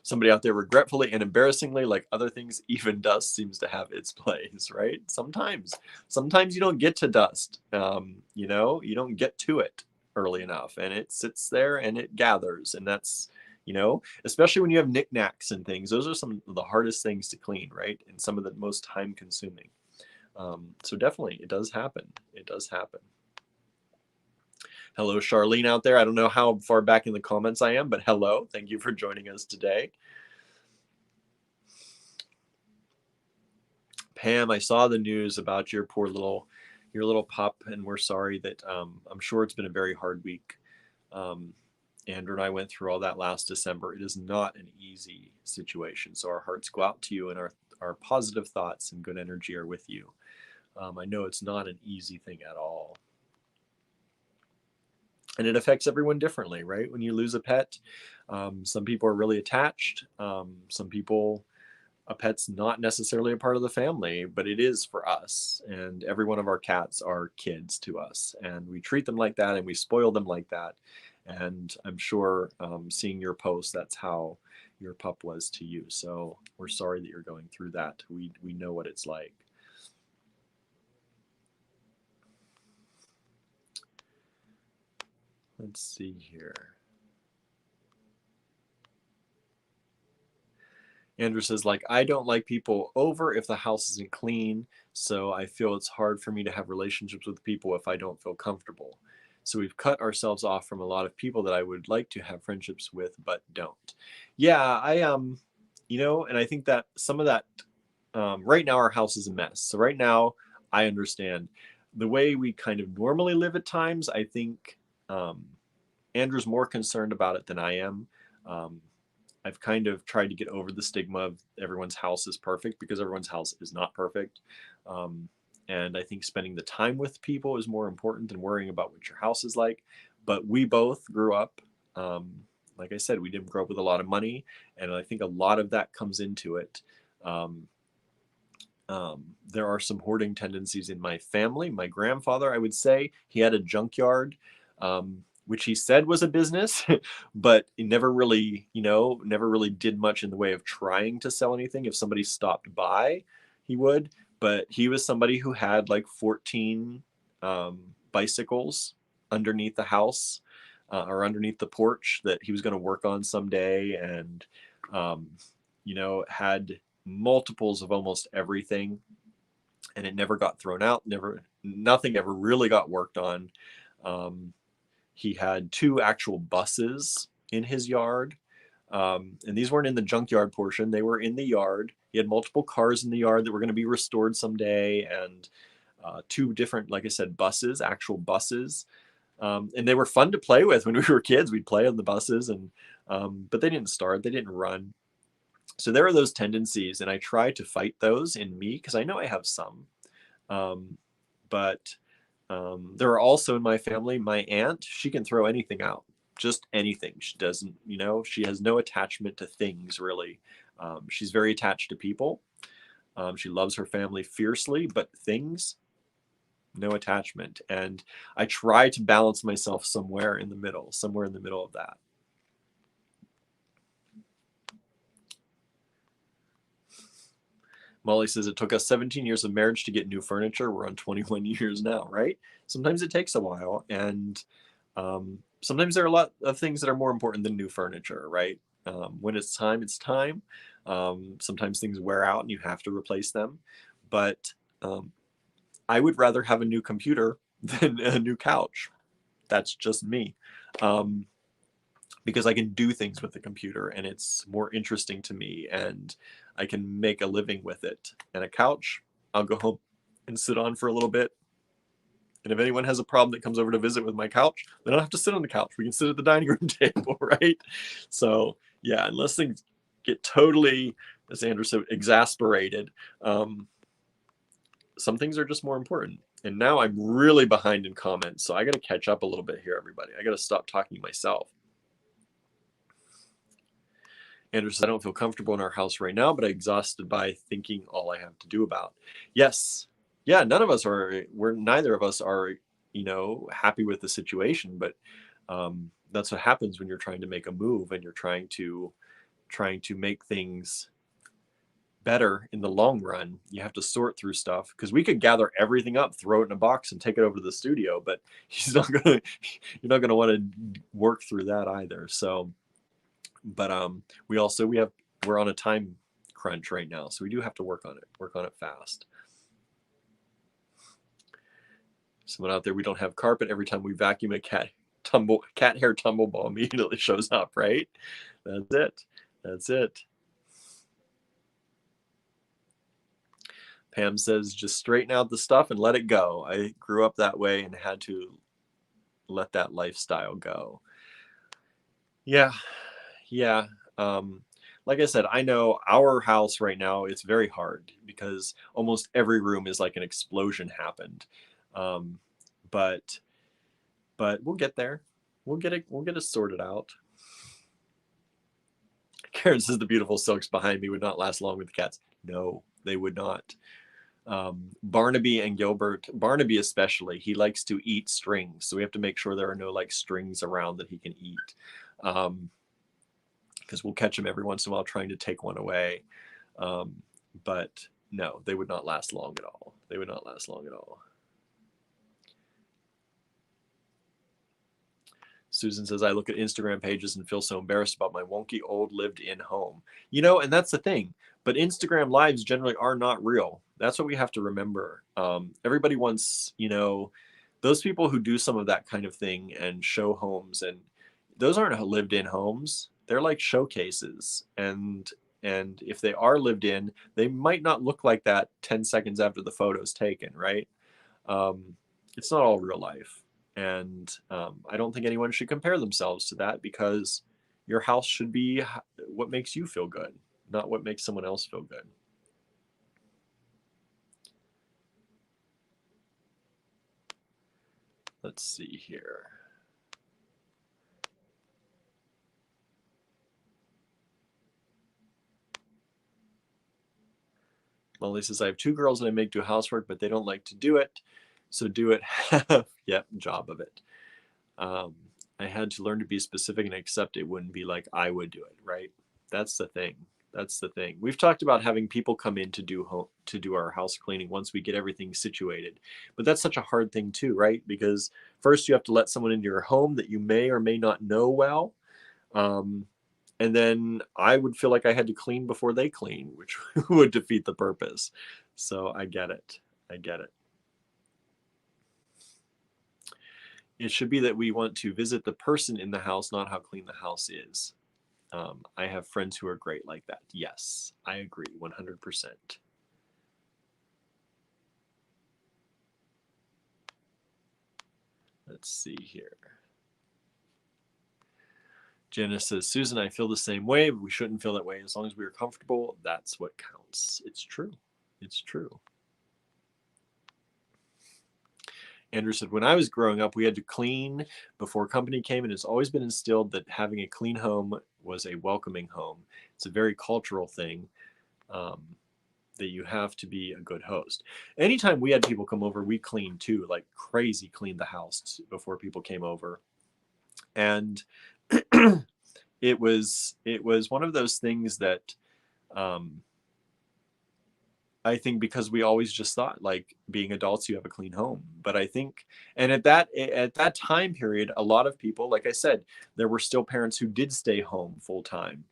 Somebody out there, regretfully and embarrassingly, like other things, even dust seems to have its place, right? Sometimes you don't get to dust. You don't get to it early enough, and it sits there and it gathers, and that's, especially when you have knickknacks and things. Those are some of the hardest things to clean, right? And some of the most time consuming. So definitely, it does happen. It does happen. Hello, Charlene out there. I don't know how far back in the comments I am, but hello. Thank you for joining us today. Pam, I saw the news about your little pup, and we're sorry that I'm sure it's been a very hard week. Andrew and I went through all that last December. It is not an easy situation. So our hearts go out to you, and our positive thoughts and good energy are with you. I know it's not an easy thing at all. And it affects everyone differently, right? When you lose a pet, some people are really attached. Some people, a pet's not necessarily a part of the family, but it is for us. And every one of our cats are kids to us. And we treat them like that and we spoil them like that. And I'm sure seeing your post, that's how your pup was to you. So we're sorry that you're going through that. We know what it's like. Let's see here. Andrew says, like, I don't like people over if the house isn't clean. So I feel it's hard for me to have relationships with people if I don't feel comfortable. So we've cut ourselves off from a lot of people that I would like to have friendships with, but don't. Yeah, and I think that some of that, right now our house is a mess. So right now I understand the way we kind of normally live at times. I think Andrew's more concerned about it than I am. I've kind of tried to get over the stigma of everyone's house is perfect, because everyone's house is not perfect. And I think spending the time with people is more important than worrying about what your house is like. But we both grew up, like I said, we didn't grow up with a lot of money. And I think a lot of that comes into it. There are some hoarding tendencies in my family. My grandfather, I would say, he had a junkyard. Which he said was a business, but he never really did much in the way of trying to sell anything. If somebody stopped by, he would. But he was somebody who had like 14 bicycles underneath the house, or underneath the porch, that he was going to work on someday, and had multiples of almost everything, and it never got thrown out. Nothing ever really got worked on. He had 2 actual buses in his yard. And these weren't in the junkyard portion. They were in the yard. He had multiple cars in the yard that were going to be restored someday. And 2 different, like I said, buses, actual buses. And they were fun to play with when we were kids. We'd play on the buses, but they didn't start. They didn't run. So there are those tendencies. And I try to fight those in me, because I know I have some. But there are also in my family, my aunt, she can throw anything out, just anything. She doesn't, she has no attachment to things, really. She's very attached to people. She loves her family fiercely, but things, no attachment. And I try to balance myself somewhere in the middle of that. Molly says it took us 17 years of marriage to get new furniture. We're on 21 years now, right? Sometimes it takes a while, and sometimes there are a lot of things that are more important than new furniture, right? When it's time, it's time. Sometimes things wear out and you have to replace them. But I would rather have a new computer than a new couch. That's just me. Because I can do things with the computer and it's more interesting to me and I can make a living with it. And a couch, I'll go home and sit on for a little bit. And if anyone has a problem that comes over to visit with my couch, they don't have to sit on the couch. We can sit at the dining room table, right? So yeah, unless things get totally, as Andrew said, exasperated, some things are just more important. And now I'm really behind in comments, so I got to catch up a little bit here, everybody. I got to stop talking to myself. Andrew says, I don't feel comfortable in our house right now, but I'm exhausted by thinking all I have to do about. Yes. Yeah, neither of us are, happy with the situation, but that's what happens when you're trying to make a move and you're trying to make things better in the long run. You have to sort through stuff because we could gather everything up, throw it in a box and take it over to the studio, but you're not going to want to work through that either. So, but we're on a time crunch right now, so we do have to work on it fast. Someone out there, we don't have carpet. Every time we vacuum, a cat hair tumble ball immediately shows up, right? That's it. Pam says, just straighten out the stuff and let it go. I grew up that way and had to let that lifestyle go. Yeah. Like I said, I know our house right now, it's very hard because almost every room is like an explosion happened. But we'll get there. We'll get it sorted out. Karen says the beautiful silks behind me would not last long with the cats. No, they would not. Barnaby and Gilbert, Barnaby especially, he likes to eat strings, so we have to make sure there are no like strings around that he can eat, because we'll catch him every once in a while trying to take one away. But no, they would not last long at all. Susan says, I look at Instagram pages and feel so embarrassed about my wonky old lived-in home. And that's the thing. But Instagram lives generally are not real. That's what we have to remember. Everybody wants, those people who do some of that kind of thing and show homes, and those aren't lived-in homes. They're like showcases. And if they are lived in, they might not look like that 10 seconds after the photo's taken, right? It's not all real life. And I don't think anyone should compare themselves to that, because your house should be what makes you feel good, not what makes someone else feel good. Let's see here. Molly says, I have 2 girls and I make do housework, but they don't like to do it. So do it half. Yep, job of it. I had to learn to be specific and accept it wouldn't be like I would do it, right? That's the thing. We've talked about having people come in to do our house cleaning once we get everything situated. But that's such a hard thing too, right? Because first you have to let someone into your home that you may or may not know well. And then I would feel like I had to clean before they clean, which would defeat the purpose. So I get it. It should be that we want to visit the person in the house, not how clean the house is. I have friends who are great like that. Yes, I agree 100%. Let's see here. Jenna says, Susan, I feel the same way, but we shouldn't feel that way. As long as we are comfortable, that's what counts. It's true. Andrew said, when I was growing up, we had to clean before company came, and it's always been instilled that having a clean home was a welcoming home. It's a very cultural thing. that you have to be a good host. Anytime we had people come over, we cleaned too, like crazy, cleaned the house before people came over. And it was one of those things that um, I think because we always just thought like being adults, you have a clean home. But I think, and at that time period, a lot of people, like I said, there were still parents who did stay home full time,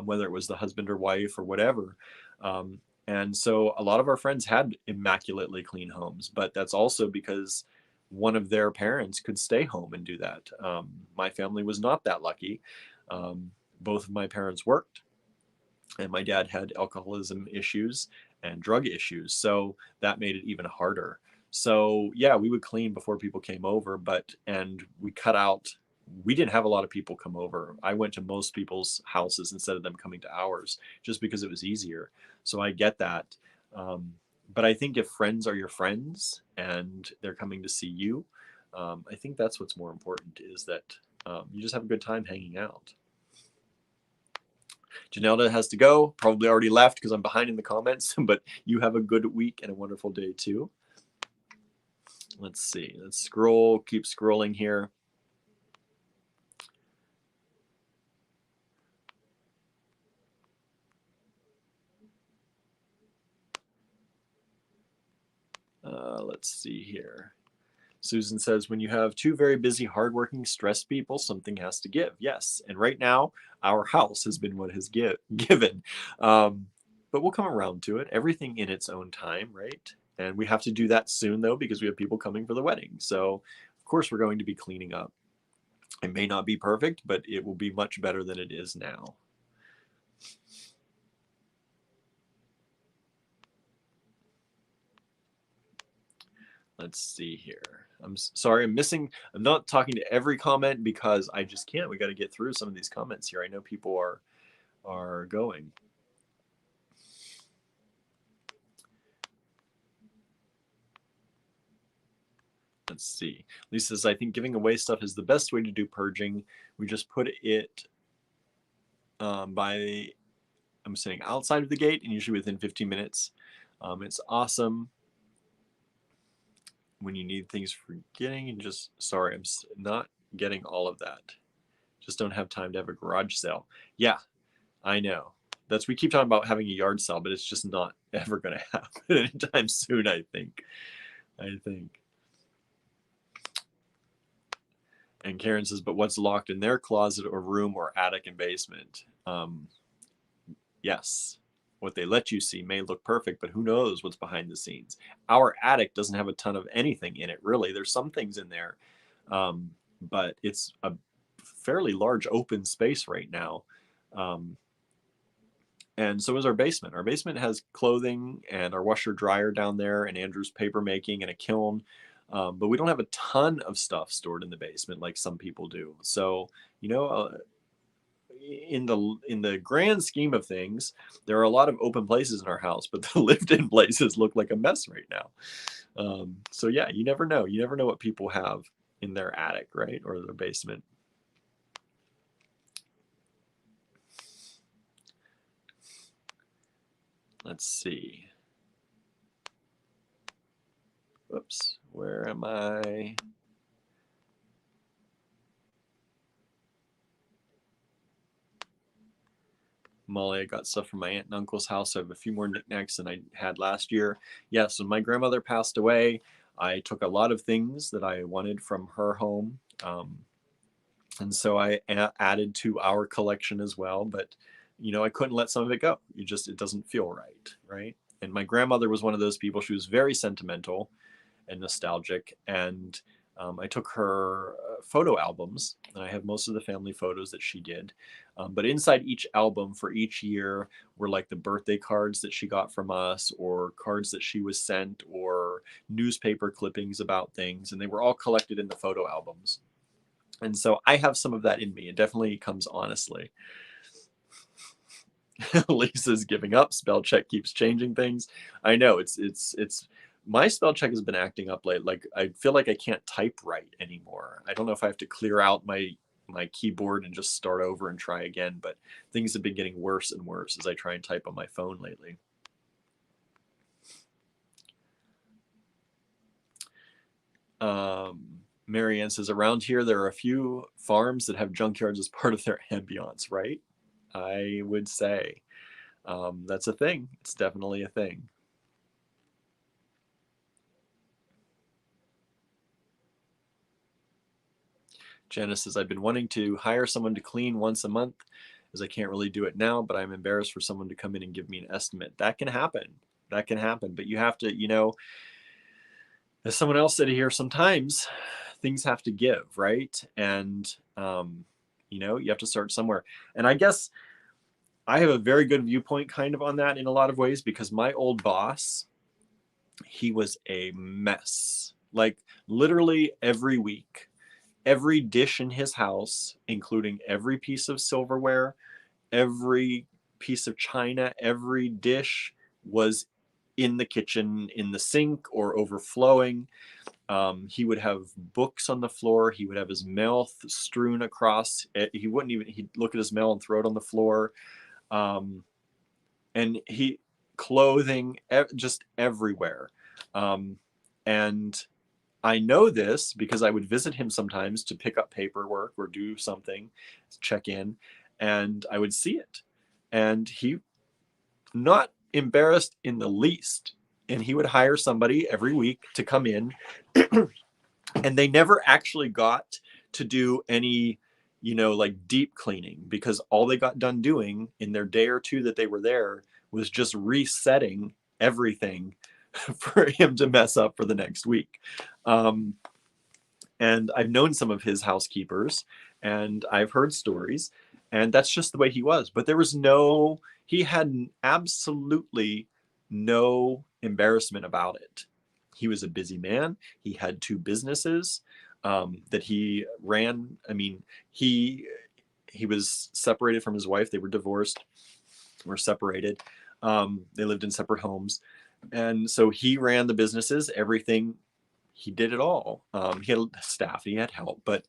whether it was the husband or wife or whatever. Um, and so a lot of our friends had immaculately clean homes, but that's also because one of their parents could stay home and do that. My family was not that lucky. Um, Both of my parents worked, and my dad had alcoholism issues and drug issues, so that made it even harder. So yeah, we would clean before people came over, and we didn't have a lot of people come over. I went to most people's houses instead of them coming to ours, just because it was easier. So I get that. um, but I think if friends are your friends and they're coming to see you, I think that's what's more important, is that you just have a good time hanging out. Janelda has to go, probably already left because I'm behind in the comments, but you have a good week and a wonderful day too. Let's see, let's scroll, keep scrolling here. Let's see here. Susan says, when you have two very busy, hardworking, stressed people, something has to give. Yes. And right now, our house has been what has given. Um, but we'll come around to it. Everything in its own time, right? And we have to do that soon, though, because we have people coming for the wedding. So, of course, we're going to be cleaning up. It may not be perfect, but it will be much better than it is now. Let's see here. I'm sorry, I'm not talking to every comment because I just can't. We got to get through some of these comments here. I know people are going. Let's see. Lisa says, I think giving away stuff is the best way to do purging. We just put it I'm saying outside of the gate, and usually within 15 minutes. It's awesome when you need things for getting, and just, sorry, I'm not getting all of that. Just don't have time to have a garage sale. Yeah, I know. We keep talking about having a yard sale, but it's just not ever going to happen anytime soon, I think. And Karen says, but what's locked in their closet or room or attic and basement? Yes, what they let you see may look perfect, but who knows what's behind the scenes. Our attic doesn't have a ton of anything in it, really. There's some things in there, but it's a fairly large open space right now. And so is our basement. Our basement has clothing and our washer dryer down there, and Andrew's paper making and a kiln. But we don't have a ton of stuff stored in the basement like some people do. So, in the grand scheme of things, there are a lot of open places in our house, but the lived-in places look like a mess right now. So yeah, you never know. You never know what people have in their attic, right, or their basement. Let's see. Whoops, where am I? Molly, I got stuff from my aunt and uncle's house. I have a few more knickknacks than I had last year. Yeah, so my grandmother passed away. I took a lot of things that I wanted from her home. And so I added to our collection as well. But, I couldn't let some of it go. It doesn't feel right. Right. And my grandmother was one of those people. She was very sentimental and nostalgic. And I took her photo albums, and I have most of the family photos that she did. But inside each album for each year were like the birthday cards that she got from us, or cards that she was sent, or newspaper clippings about things. And they were all collected in the photo albums. And so I have some of that in me. It definitely comes honestly. Lisa's giving up. Spell check keeps changing things. I know it's my spell check has been acting up late. Like I feel like I can't type right anymore. I don't know if I have to clear out my keyboard and just start over and try again, but things have been getting worse and worse as I try and type on my phone lately. Marianne says, around here, there are a few farms that have junkyards as part of their ambiance, right? I would say that's a thing. It's definitely a thing. Janice says, I've been wanting to hire someone to clean once a month as I can't really do it now, but I'm embarrassed for someone to come in and give me an estimate. That can happen. That can happen. But you have to, as someone else said here, sometimes things have to give, right? And, you have to start somewhere. And I guess I have a very good viewpoint kind of on that in a lot of ways, because my old boss, he was a mess. Like literally every week, every dish in his house, including every piece of silverware, every piece of china, every dish was in the kitchen, in the sink, or overflowing. He would have books on the floor. He would have his mail strewn across. He wouldn't even, he'd look at his mail and throw it on the floor. And clothing just everywhere. And I know this because I would visit him sometimes to pick up paperwork or do something, check in, and I would see it. And he, not embarrassed in the least. And he would hire somebody every week to come in, and they never actually got to do any, like deep cleaning, because all they got done doing in their day or two that they were there was just resetting everything for him to mess up for the next week. And I've known some of his housekeepers, and I've heard stories, and that's just the way he was. But he had absolutely no embarrassment about it. He was a busy man. He had 2 businesses that he ran. I mean, he was separated from his wife. They were divorced, were separated. They lived in separate homes. And so he ran the businesses, everything. He did it all. He had staff, he had help, but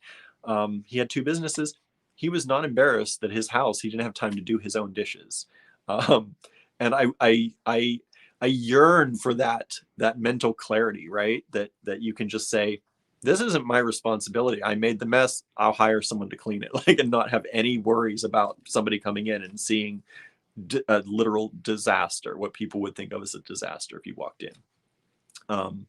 he had 2 businesses. He was not embarrassed that his house, he didn't have time to do his own dishes. And I yearn for that mental clarity, right? That you can just say, this isn't my responsibility. I made the mess. I'll hire someone to clean it, like, and not have any worries about somebody coming in and seeing a literal disaster, what people would think of as a disaster if you walked in.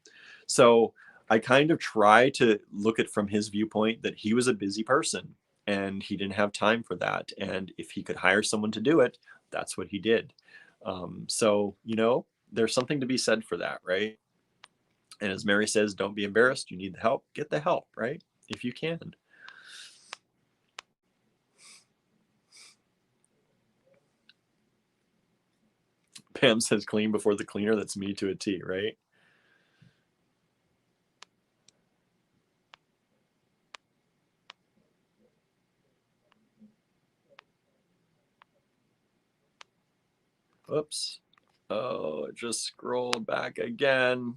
So I kind of try to look at from his viewpoint that he was a busy person and he didn't have time for that. And if he could hire someone to do it, that's what he did. So, there's something to be said for that, right? And as Mary says, don't be embarrassed. You need the help. Get the help, right? If you can. Pam says clean before the cleaner. That's me to a T, right? Oops. Oh, just scroll back again.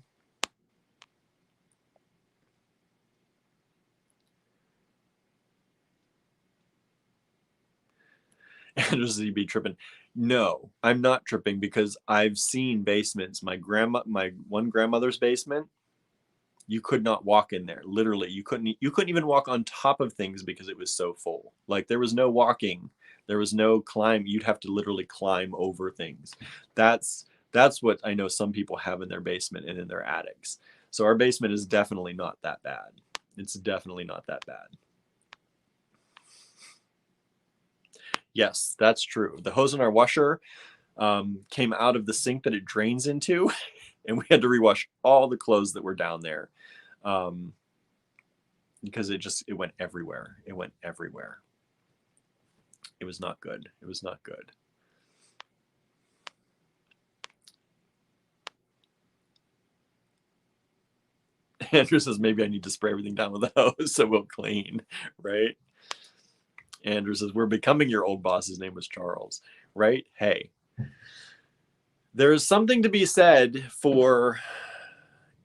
Andrews, you be tripping. No, I'm not tripping, because I've seen basements. My one grandmother's basement, you could not walk in there. Literally, you couldn't even walk on top of things because it was so full. Like, there was no walking, there was no climb. You'd have to literally climb over things. That's what I know some people have in their basement and in their attics. So our basement is definitely not that bad. It's definitely not that bad. Yes, that's true. The hose in our washer came out of the sink that it drains into, and we had to rewash all the clothes that were down there, because it went everywhere. It went everywhere. It was not good. It was not good. Andrew says, maybe I need to spray everything down with a hose so we'll clean, right? Andrew says, we're becoming your old boss. His name was Charles, right? Hey, there is something to be said for,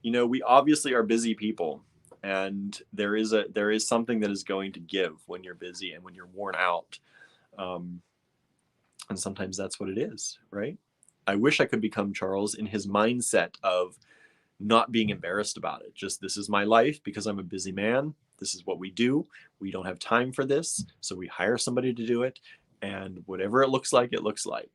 we obviously are busy people, and there is something that is going to give when you're busy and when you're worn out. And sometimes that's what it is, right? I wish I could become Charles in his mindset of not being embarrassed about it. Just, this is my life because I'm a busy man. This is what we do. We don't have time for this. So we hire somebody to do it. And whatever it looks like, it looks like.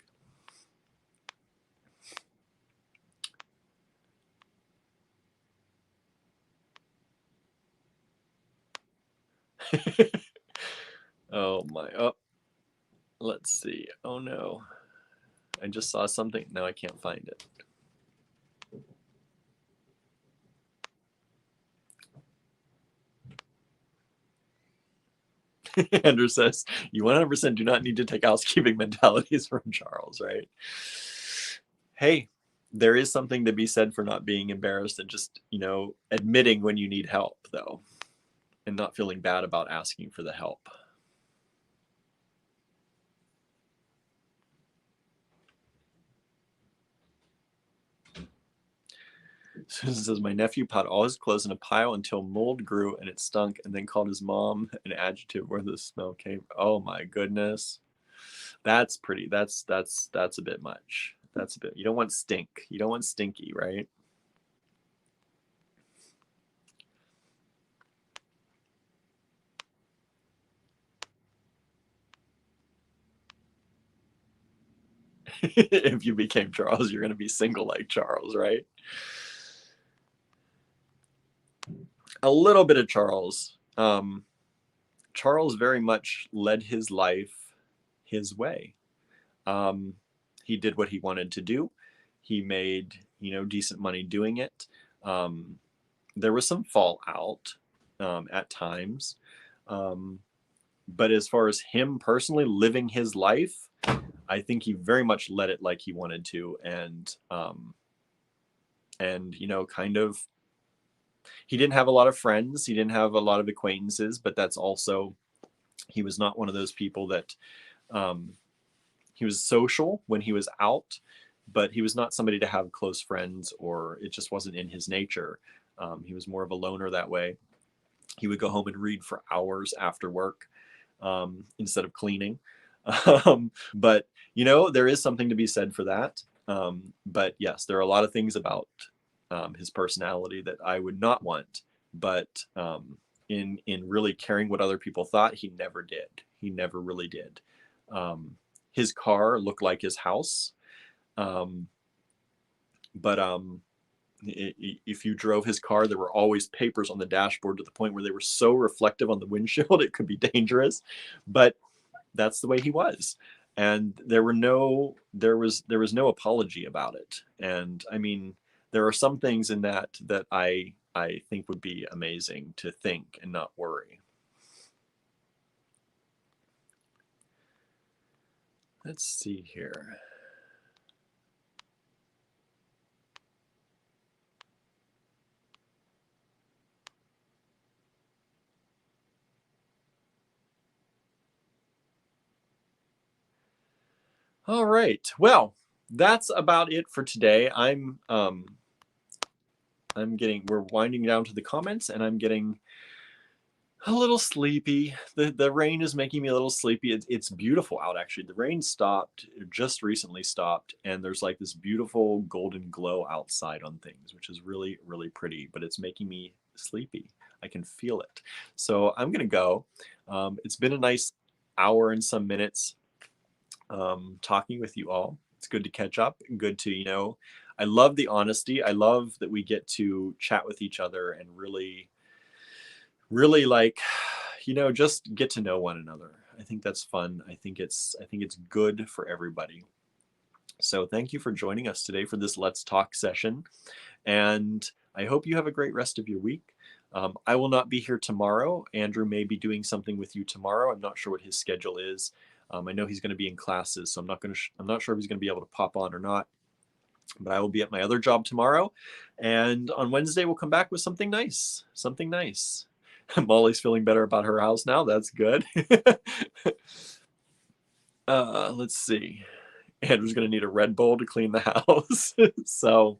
Oh my, oh, let's see. Oh no. I just saw something. Now I can't find it. Andrew says, you 100% do not need to take housekeeping mentalities from Charles, right? Hey, there is something to be said for not being embarrassed and just, admitting when you need help, though, and not feeling bad about asking for the help. Susan says, my nephew put all his clothes in a pile until mold grew and it stunk, and then called his mom an adjective where the smell came. Oh my goodness. That's pretty, that's a bit much. That's a bit, you don't want stink. You don't want stinky, right? If you became Charles, you're going to be single like Charles, right? A little bit of Charles. Charles very much led his life his way. He did what he wanted to do. He made, decent money doing it. There was some fallout at times. But as far as him personally living his life, I think he very much led it like he wanted to. And kind of, he didn't have a lot of friends. He didn't have a lot of acquaintances, but that's also, he was not one of those people that, he was social when he was out, but he was not somebody to have close friends, or it just wasn't in his nature. He was more of a loner that way. He would go home and read for hours after work instead of cleaning. But, there is something to be said for that. But yes, there are a lot of things about his personality that I would not want. But in really caring what other people thought, he never did. He never really did. His car looked like his house. But if you drove his car, there were always papers on the dashboard to the point where they were so reflective on the windshield it could be dangerous. But that's the way he was, and there was no apology about it. And I mean, there are some things in that I think would be amazing to think and not worry. Let's see here. All right. Well, that's about it for today. We're winding down to the comments, and I'm getting a little sleepy. The rain is making me a little sleepy. It's beautiful out, actually. The rain stopped, just recently stopped, and there's like this beautiful golden glow outside on things, which is really, really pretty, but it's making me sleepy. I can feel it. So I'm gonna go. It's been a nice hour and some minutes talking with you all. It's good to catch up. Good to, I love the honesty. I love that we get to chat with each other and really, really like, just get to know one another. I think that's fun. I think it's good for everybody. So thank you for joining us today for this Let's Talk session. And I hope you have a great rest of your week. I will not be here tomorrow. Andrew may be doing something with you tomorrow. I'm not sure what his schedule is. I know he's going to be in classes, so I'm not sure if he's going to be able to pop on or not. But I will be at my other job tomorrow, and on Wednesday we'll come back with something nice. Something nice. Molly's feeling better about her house now. That's good. Let's see. Andrew's going to need a Red Bull to clean the house. So,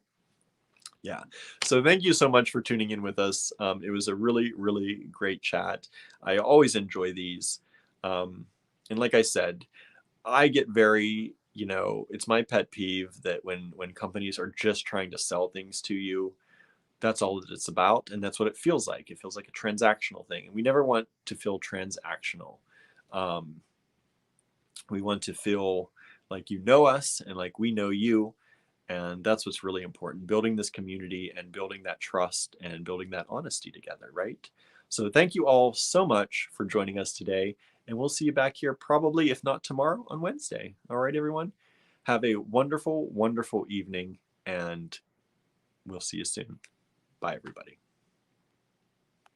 yeah. So thank you so much for tuning in with us. It was a really, really great chat. I always enjoy these. And like I said, I get very, it's my pet peeve that when companies are just trying to sell things to you, That's all that it's about, and that's what it feels like. It feels like a transactional thing, and we never want to feel transactional. Um, we want to feel like you know us and like we know you, and that's what's really important, building this community and building that trust and building that honesty together, right? So thank you all so much for joining us today, and we'll see you back here probably, if not tomorrow, on Wednesday. All right, everyone, have a wonderful, wonderful evening, and we'll see you soon. Bye, everybody.